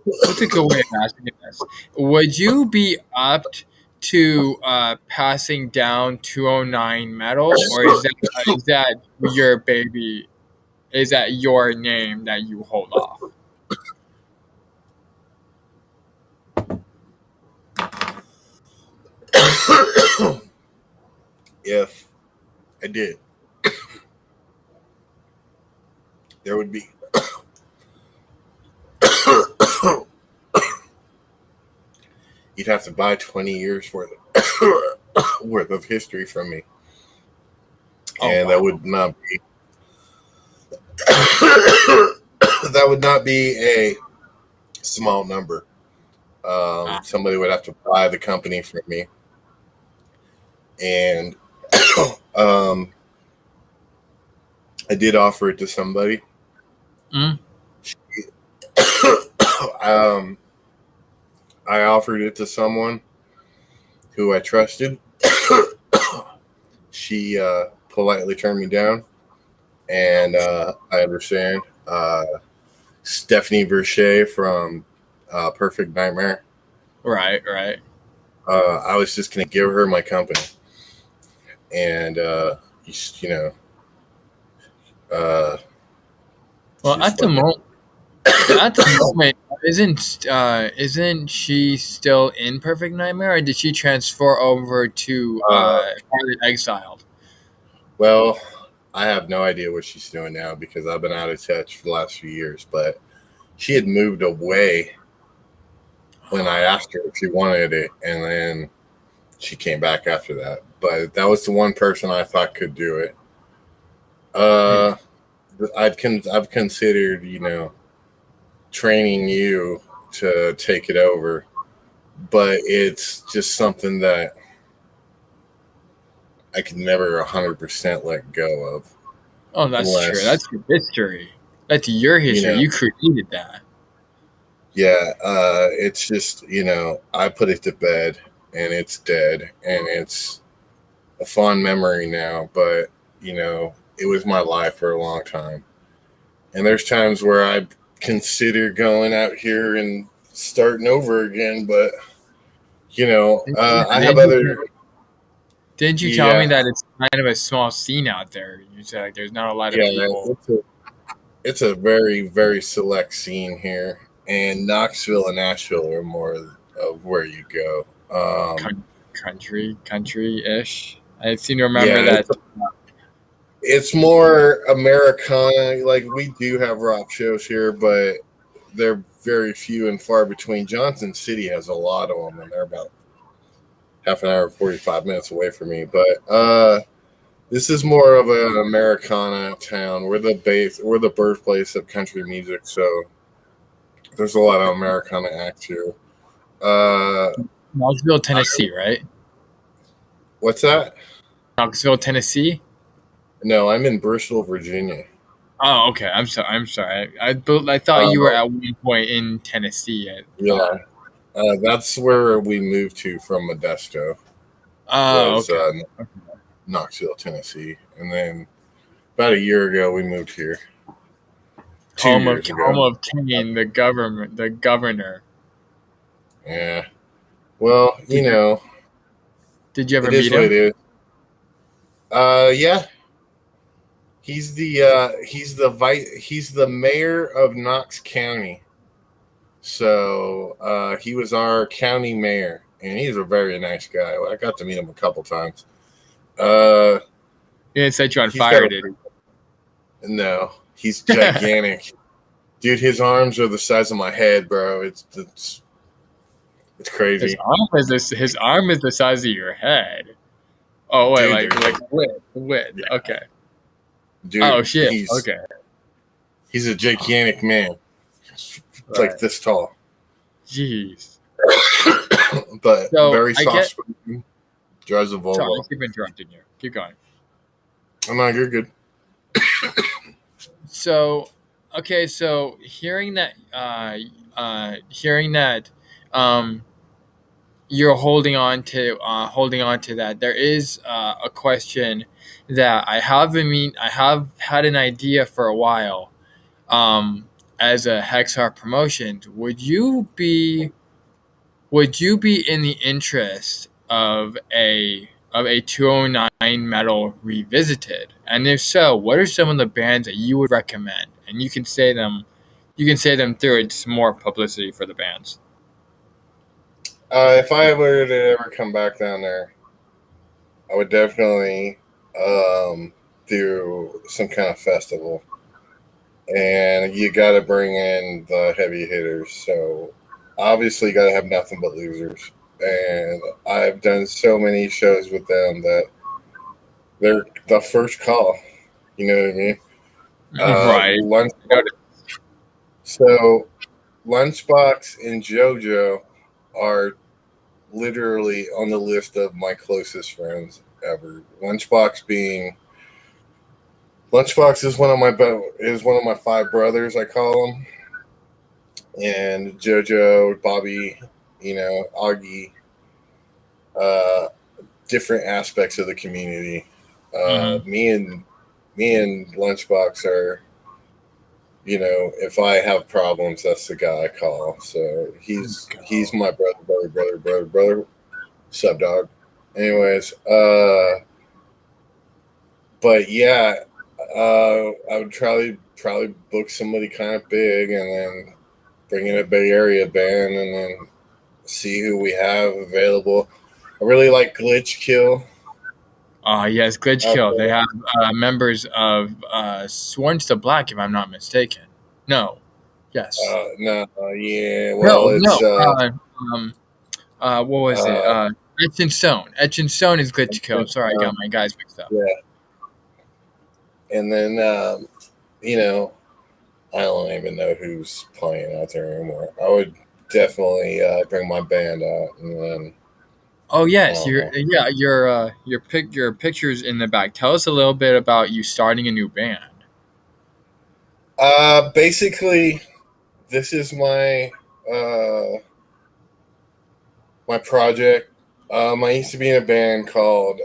Speaker 1: What's a good way of asking this? Would you be up to passing down 209 metal, or is that your baby? Is that your name that you hold off?
Speaker 2: If I did, there would be you'd have to buy 20 years worth of history from me. And wow. That would not be a small number. Somebody would have to buy the company from me. And I did offer it to somebody. I offered it to someone who I trusted. She politely turned me down, and I understand. Stephanie Verche from Perfect Nightmare.
Speaker 1: Right.
Speaker 2: I was just going to give her my company. And, well,
Speaker 1: at the moment, isn't she still in Perfect Nightmare, or did she transfer over to Exiled?
Speaker 2: Well, I have no idea what she's doing now because I've been out of touch for the last few years. But she had moved away when I asked her if she wanted it, and then she came back after that. But that was the one person I thought could do it. I've considered, training you to take it over, but it's just something that I could never 100% let go of.
Speaker 1: Oh, that's true. That's your history. That's your history. You created that.
Speaker 2: Yeah, it's just, I put it to bed and it's dead and it's a fond memory now, but, it was my life for a long time. And there's times where I consider going out here and starting over again, but, I have other.
Speaker 1: Didn't you tell me that it's kind of a small scene out there? You said like there's not a lot of people.
Speaker 2: It's a very, very select scene here. And Knoxville and Nashville are more of where you go.
Speaker 1: Country-ish. I seem to remember that.
Speaker 2: It's more Americana. Like, we do have rock shows here, but they're very few and far between. Johnson City has a lot of them, and they're about half an hour, 45 minutes away from me. But this is more of an Americana town. We're the birthplace of country music, so there's a lot of Americana acts here.
Speaker 1: Knoxville, Tennessee, right?
Speaker 2: What's that?
Speaker 1: Knoxville, Tennessee?
Speaker 2: No, I'm in Bristol, Virginia.
Speaker 1: Oh, okay. I'm sorry. I thought you were at one point in Tennessee.
Speaker 2: Yeah. That's where we moved to from Modesto.
Speaker 1: Okay.
Speaker 2: Knoxville, Tennessee. And then about a year ago, we moved here.
Speaker 1: Home of Kane, the governor.
Speaker 2: Yeah. Well,
Speaker 1: Did you ever meet him?
Speaker 2: It is. Yeah. He's the mayor of Knox County. So he was our county mayor, and he's a very nice guy. I got to meet him a couple times.
Speaker 1: He didn't set you on fire, did he?
Speaker 2: No, he's gigantic. Dude, his arms are the size of my head, bro. It's crazy.
Speaker 1: His arm is the size of your head. Oh wait, dude, like width. Yeah. Okay.
Speaker 2: Dude,
Speaker 1: oh shit. Okay.
Speaker 2: He's a gigantic man. Like this tall.
Speaker 1: Jeez.
Speaker 2: But very soft spoken. Drives a Volvo.
Speaker 1: Sorry, I keep interrupting you. Keep going.
Speaker 2: Oh, no, you're good.
Speaker 1: So hearing that you're holding on to that, there is a question that I have had an idea for a while. As a Hex Heart promotion, would you be in the interest of a 209 metal revisited? And if so, what are some of the bands that you would recommend? And you can say them through it's more publicity for the bands.
Speaker 2: If I were to ever come back down there, I would definitely do some kind of festival. And you got to bring in the heavy hitters. So obviously you got to have nothing but losers. And I've done so many shows with them that they're the first call. You know what I mean?
Speaker 1: Right.
Speaker 2: So Lunchbox and JoJo are literally on the list of my closest friends ever. Lunchbox is one of my five brothers, I call them, and JoJo, Bobby, Augie, different aspects of the community. Me and Lunchbox are, if I have problems, that's the guy I call. So he's my brother, sub dog. Anyways, but yeah. I would probably book somebody kind of big and then bring in a Bay Area band and then see who we have available. I really like Glitch Kill.
Speaker 1: Yes, Glitch Kill. They have members of Sworn to Black, if I'm not mistaken. No. Yes.
Speaker 2: No. Yeah. Well,
Speaker 1: what was it? Etch and Stone. Etch and Stone is Glitch Kill. Sorry, I got my guys mixed up.
Speaker 2: Yeah. And then, I don't even know who's playing out there anymore. I would definitely bring my band out, and then.
Speaker 1: Oh yes, your pictures in the back. Tell us a little bit about you starting a new band.
Speaker 2: Basically, this is my my project. I used to be in a band called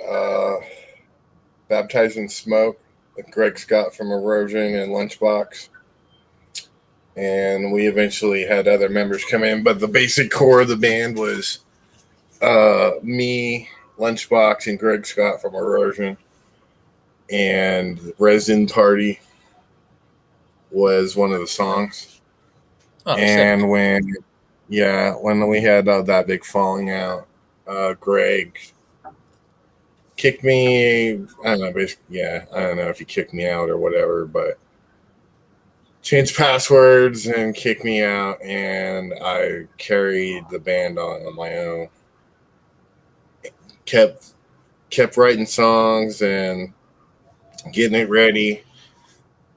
Speaker 2: Baptized in Smoke with Greg Scott from Erosion and Lunchbox. And we eventually had other members come in, but the basic core of the band was me, Lunchbox, and Greg Scott from Erosion. And Resinparty was one of the songs.
Speaker 1: Oh,
Speaker 2: and
Speaker 1: sick.
Speaker 2: when we had that big falling out, Greg kicked me. I don't know, basically, I don't know if he kicked me out or whatever, but changed passwords and kicked me out, and I carried the band on my own. Kept writing songs and getting it ready,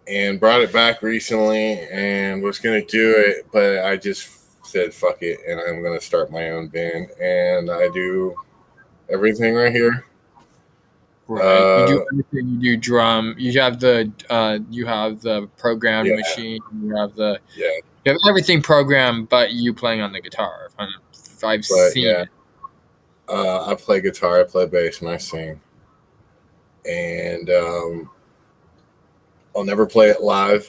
Speaker 2: and brought it back recently and was going to do it, but I just said fuck it, and I'm going to start my own band, and I do everything right here.
Speaker 1: Right. You do everything. You do drum. You have the programmed machine. You have everything programmed, but you playing on the guitar. I've seen it.
Speaker 2: I play guitar, I play bass, and I sing. And I'll never play it live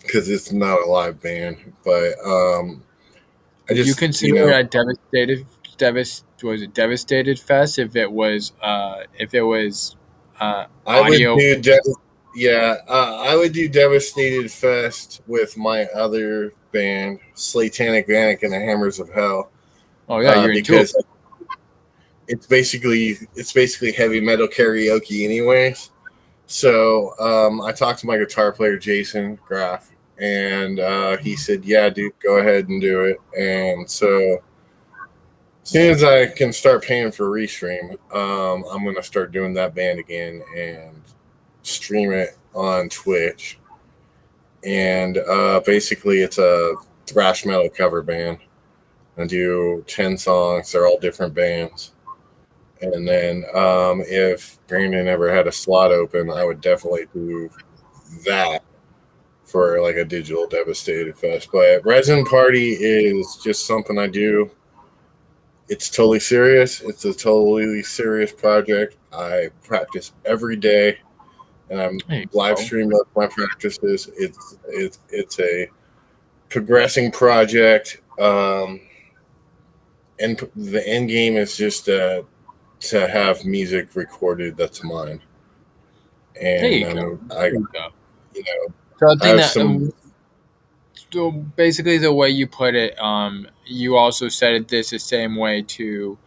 Speaker 2: because it's not a live band. But
Speaker 1: you consider it a Devastated Fest if it was audio?
Speaker 2: I would do Devastated Fest with my other band, Satanic Vanek and the Hammers of Hell.
Speaker 1: Oh yeah,
Speaker 2: because it's basically heavy metal karaoke, anyways. So I talked to my guitar player Jason Graff, and he said, "Yeah, dude, go ahead and do it." And so as soon as I can start paying for Restream, I'm going to start doing that band again and stream it on Twitch. And basically, it's a thrash metal cover band. I do 10 songs. They're all different bands. And then if Brandon ever had a slot open, I would definitely do that for like a digital Devastated Fest. But Resinparty is just something I do. It's totally serious. It's a totally serious project. I practice every day, and I'm live streaming my practices. It's a progressing project, and the end game is just to have music recorded that's mine. And
Speaker 1: there you go.
Speaker 2: So I think
Speaker 1: so basically, the way you put it, you also said this the same way to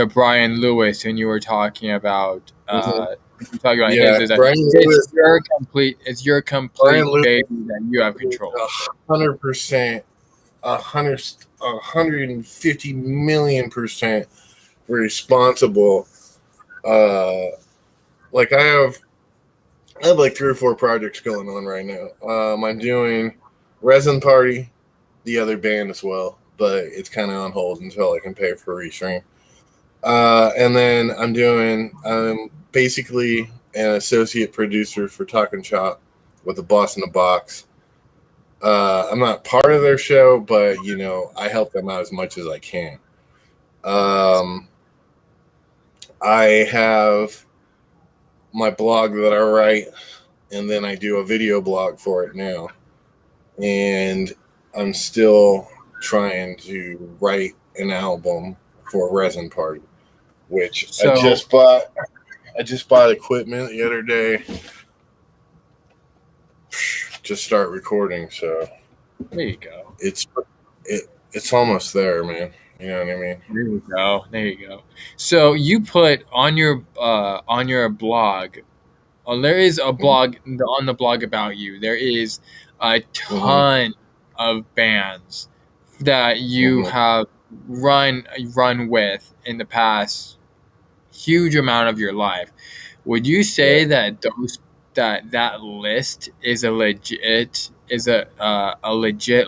Speaker 1: Brian Lewis when you were talking about his.
Speaker 2: Brian Lewis,
Speaker 1: it's your complete baby that you have control.
Speaker 2: 100%, 150 million% responsible. Like I have like 3 or 4 projects going on right now. I'm doing Resinparty, the other band as well, but it's kind of on hold until I can pay for Restream. And then I'm basically an associate producer for Talkin' Chop with the Boss in the Box. I'm not part of their show, but I help them out as much as I can. I have my blog that I write, and then I do a video blog for it now. And I'm still trying to write an album for Resinparty, which I just bought equipment the other day to start recording. So
Speaker 1: there you go.
Speaker 2: It's almost there, man. You know what I mean?
Speaker 1: There you go. So you put on your blog. There is a blog on the blog about you. There is a ton of bands that you have run with in the past huge amount of your life. Would you say that that list is a legit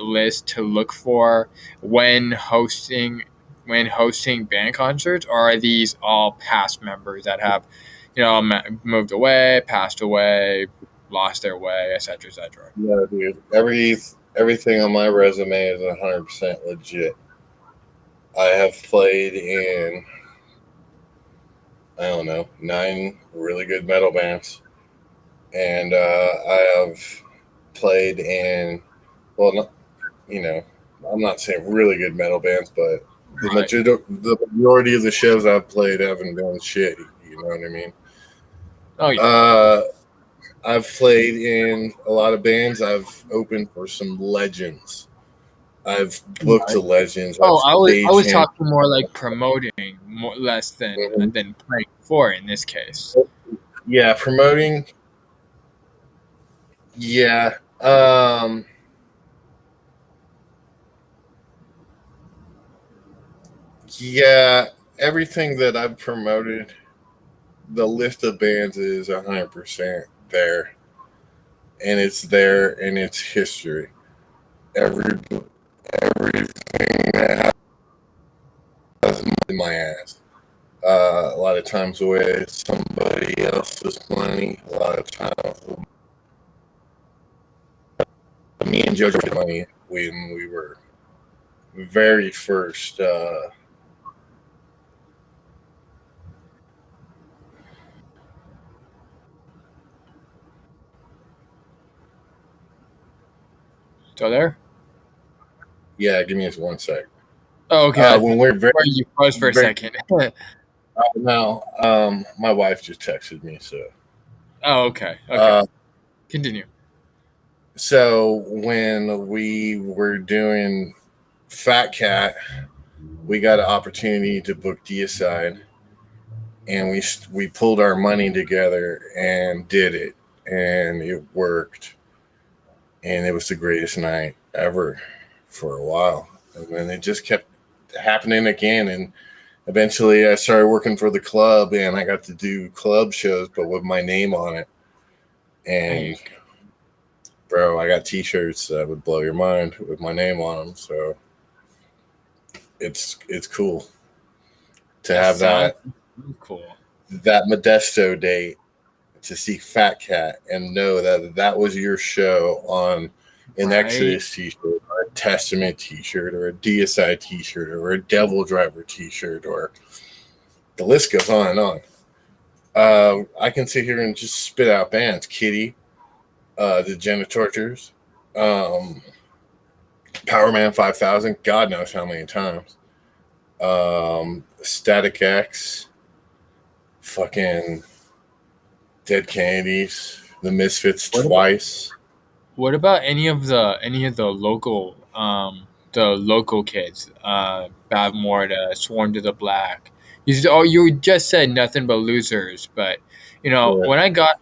Speaker 1: list to look for when hosting band concerts, or are these all past members that have moved away, passed away, lost their way, etc., etc.?
Speaker 2: Yeah, dude. everything on my resume is 100% legit. I have played in, I don't know, 9 really good metal bands. And I have played in, well, not, I'm not saying really good metal bands, but the majority of the shows I've played haven't been shit. You know what I mean?
Speaker 1: Oh yeah.
Speaker 2: I've played in a lot of bands. I've opened for some legends. I've booked the legends.
Speaker 1: Oh, I was
Speaker 2: Stagehand.
Speaker 1: talking more like promoting, more less than playing for in this case.
Speaker 2: Yeah, promoting. Yeah. Yeah, everything that I've promoted, the list of bands is 100% there. And it's there and it's history. Everything that has in my ass. A lot of times with somebody else's money. A lot of times me and Joe made money when we were very first.
Speaker 1: Still there?
Speaker 2: Yeah, give me just 1 sec.
Speaker 1: Oh, okay.
Speaker 2: When we're very,
Speaker 1: you paused for a second.
Speaker 2: no, my wife just texted me, so.
Speaker 1: Oh, okay. Okay. Continue.
Speaker 2: So when we were doing Fat Cat, we got an opportunity to book Deicide, and we pulled our money together and did it, and it worked, and it was the greatest night ever for a while, and then it just kept happening again, and eventually I started working for the club, and I got to do club shows, but with my name on it, and bro, I got T-shirts that would blow your mind with my name on them. So it's cool to have that Modesto date to see Fat Cat and know that was your show on an Exodus T-shirt or a Testament T-shirt or a Deicide T-shirt or a Devil Driver T-shirt, or the list goes on and on. I can sit here and just spit out bands. Kitty. The Genitortures, Powerman 5000, God knows how many times. Static X, fucking Dead Kennedys, the Misfits twice.
Speaker 1: What about any of the local kids? Bad Morta, Swarm to the Black. You just said Nothing But Losers, but when I got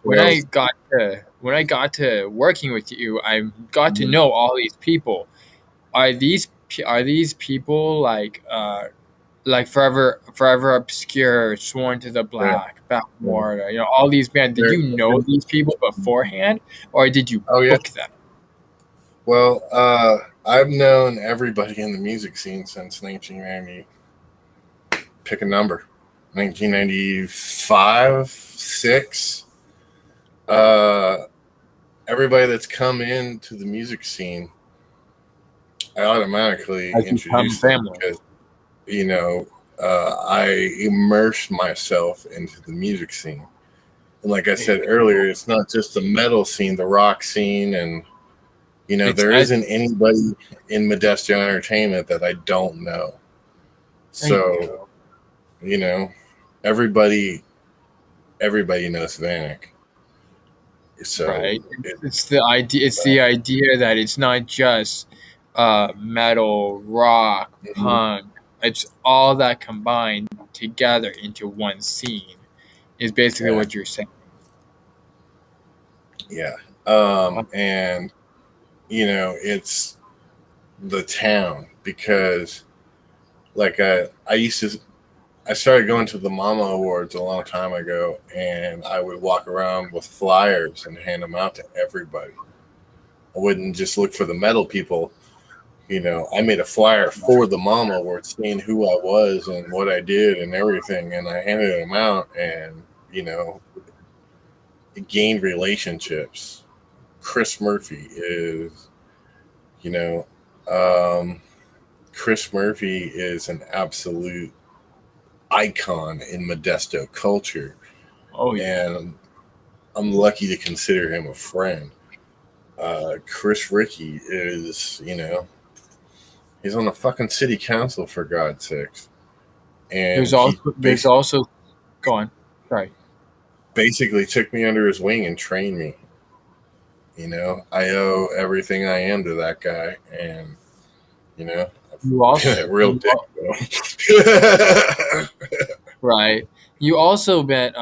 Speaker 1: to working with you, I got to know all these people. Are these people like Forever Obscure, Sworn to the Black, Bad Morta, all these bands? Did you know these people beforehand, or did you book them?
Speaker 2: Well, I've known everybody in the music scene since 1990. Pick a number. 1995, 6. Everybody that's come into the music scene, I automatically introduce them because, I immerse myself into the music scene. And like I said earlier, it's not just the metal scene, the rock scene, and there isn't anybody in Modesto Entertainment that I don't know. So, everybody knows Vanek. So
Speaker 1: it's the idea. It's the idea that it's not just metal, rock, punk. It's all that combined together into one scene. Is basically what you're saying.
Speaker 2: Yeah, and it's the town, because like I started going to the Mama Awards a long time ago, and I would walk around with flyers and hand them out to everybody. I wouldn't just look for the metal people. I made a flyer for the Mama Awards saying who I was and what I did and everything, and I handed them out, and it gained relationships. Chris Murphy You know, Chris Murphy is an absolute icon in Modesto culture.
Speaker 1: Oh yeah.
Speaker 2: And I'm lucky to consider him a friend. Chris Ricci is, he's on the fucking city council, for God's sakes. And
Speaker 1: There's also go on. Sorry.
Speaker 2: Basically took me under his wing and trained me. I owe everything I am to that guy, and
Speaker 1: You also
Speaker 2: a real dick.
Speaker 1: Right. You also met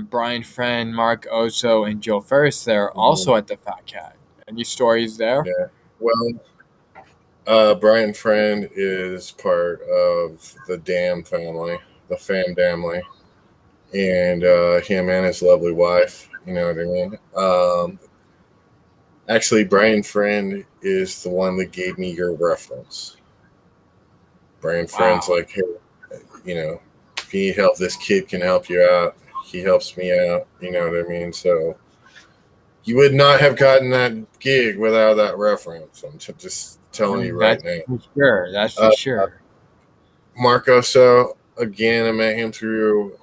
Speaker 1: Brian Friend, Mark Oso, and Joe First there, also at the Fat Cat. Any stories there?
Speaker 2: Yeah. Well, Brian Friend is part of the Dam family, the Fam Damley, and him and his lovely wife. You know what I mean? Actually, Brian Friend is the one that gave me your reference. Brian Friend's like, hey, if you need help, this kid can help you out. He helps me out. You know what I mean? So you would not have gotten that gig without that reference. I'm just telling you right now.
Speaker 1: For sure. That's for sure.
Speaker 2: Marco, so again, I met him through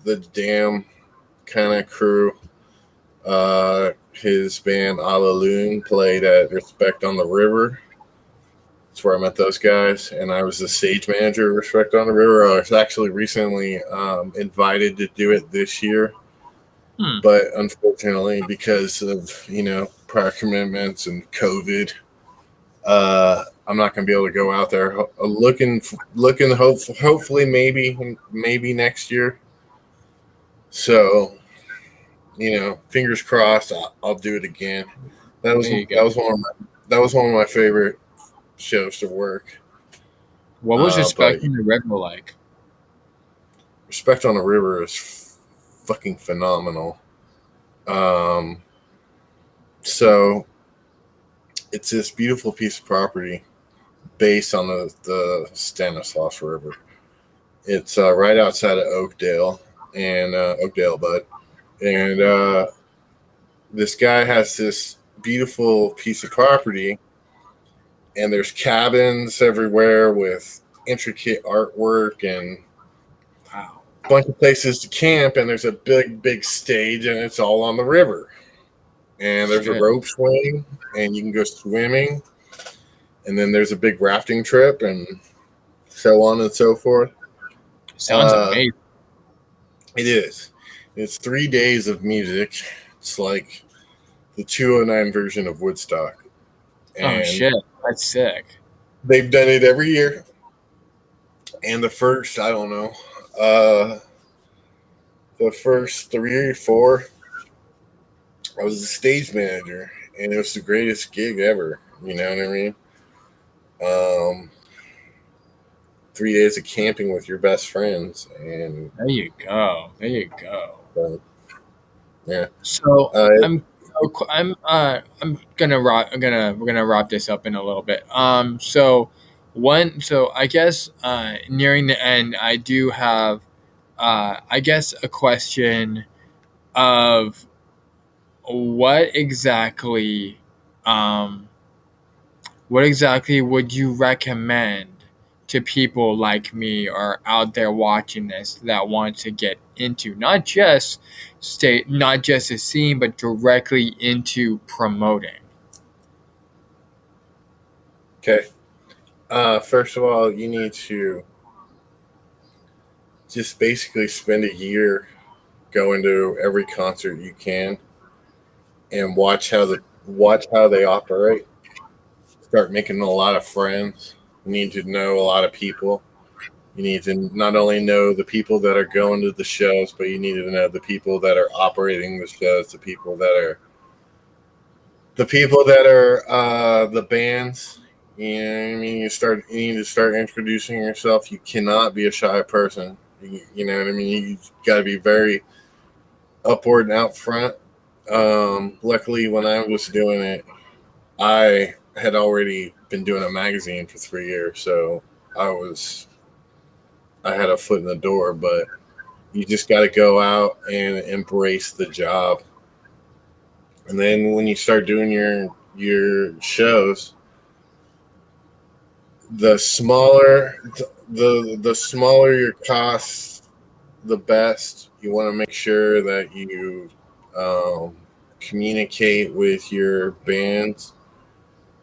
Speaker 2: the Dam kind of crew. His band Alaloon played at Respect on the River. That's where I met those guys, and I was the stage manager of Respect on the River. I was actually recently invited to do it this year, but unfortunately, because of prior commitments and COVID, I'm not going to be able to go out there. Looking, hopefully, maybe next year. So, fingers crossed. I'll do it again. That was one of my favorite shows to work.
Speaker 1: What was Respect on the River like?
Speaker 2: Respect on the River is fucking phenomenal. So it's this beautiful piece of property based on the Stanislaus River. It's right outside of Oakdale and Oakdale, Bud. And this guy has this beautiful piece of property, and there's cabins everywhere with intricate artwork and a bunch of places to camp, and there's a big stage, and it's all on the river. And there's a rope swing, and you can go swimming, and then there's a big rafting trip, and so on and so forth.
Speaker 1: Sounds amazing.
Speaker 2: It is. It's 3 days of music. It's like the 209 version of Woodstock.
Speaker 1: And shit, that's sick.
Speaker 2: They've done it every year. And the first 3 or 4, I was the stage manager, and it was the greatest gig ever. You know what I mean? 3 days of camping with your best friends, and
Speaker 1: there you go.
Speaker 2: Yeah.
Speaker 1: So we're gonna wrap this up in a little bit. So I guess nearing the end, I do have I guess a question of what exactly would you recommend to people like me or out there watching this that want to get into not just a scene, but directly into promoting?
Speaker 2: Okay. First of all, you need to just basically spend a year going to every concert you can and watch how they operate. Start making a lot of friends. You need to know a lot of people. You need to not only know the people that are going to the shows, but you need to know the people that are operating the shows, the people that are the bands. You know what I mean? You need to start introducing yourself. You cannot be a shy person. You know what I mean? You got to be very upward and out front. Luckily, when I was doing it, I had already been doing a magazine for 3 years, so I had a foot in the door. But you just got to go out and embrace the job. And then when you start doing your shows, the smaller the smaller your costs, the best. You want to make sure that you communicate with your bands.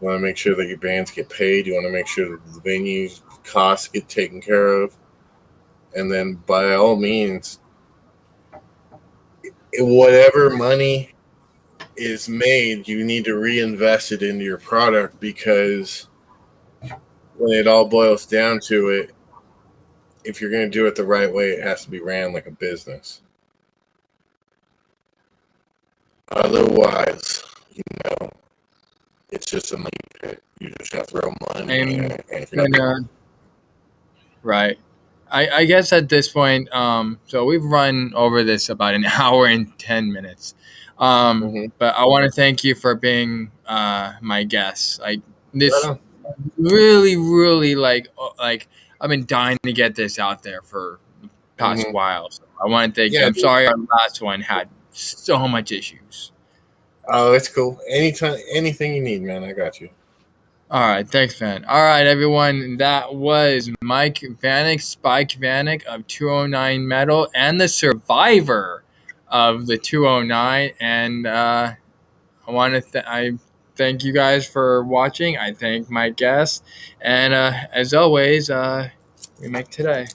Speaker 2: You want to make sure that your bands get paid. You want to make sure that the venue costs get taken care of. And then by all means, whatever money is made, you need to reinvest it into your product, because when it all boils down to it, if you're going to do it the right way, it has to be ran like a business. Otherwise, it's just a money pit. You just have to throw money in it.
Speaker 1: Right. I guess at this point, so we've run over this about an hour and 10 minutes. But I want to thank you for being my guest. This really, really like I've been dying to get this out there for the past while. So I want to thank you. I'm sorry our last one had so much issues.
Speaker 2: Oh, it's cool. Anytime, anything you need, man, I got you.
Speaker 1: All right, thanks, man. All right, everyone, that was Mike Vanek, Spike Vanek of 209metal, and the survivor of the 209. And I want to I thank you guys for watching. I thank my guests, and as always, we make today.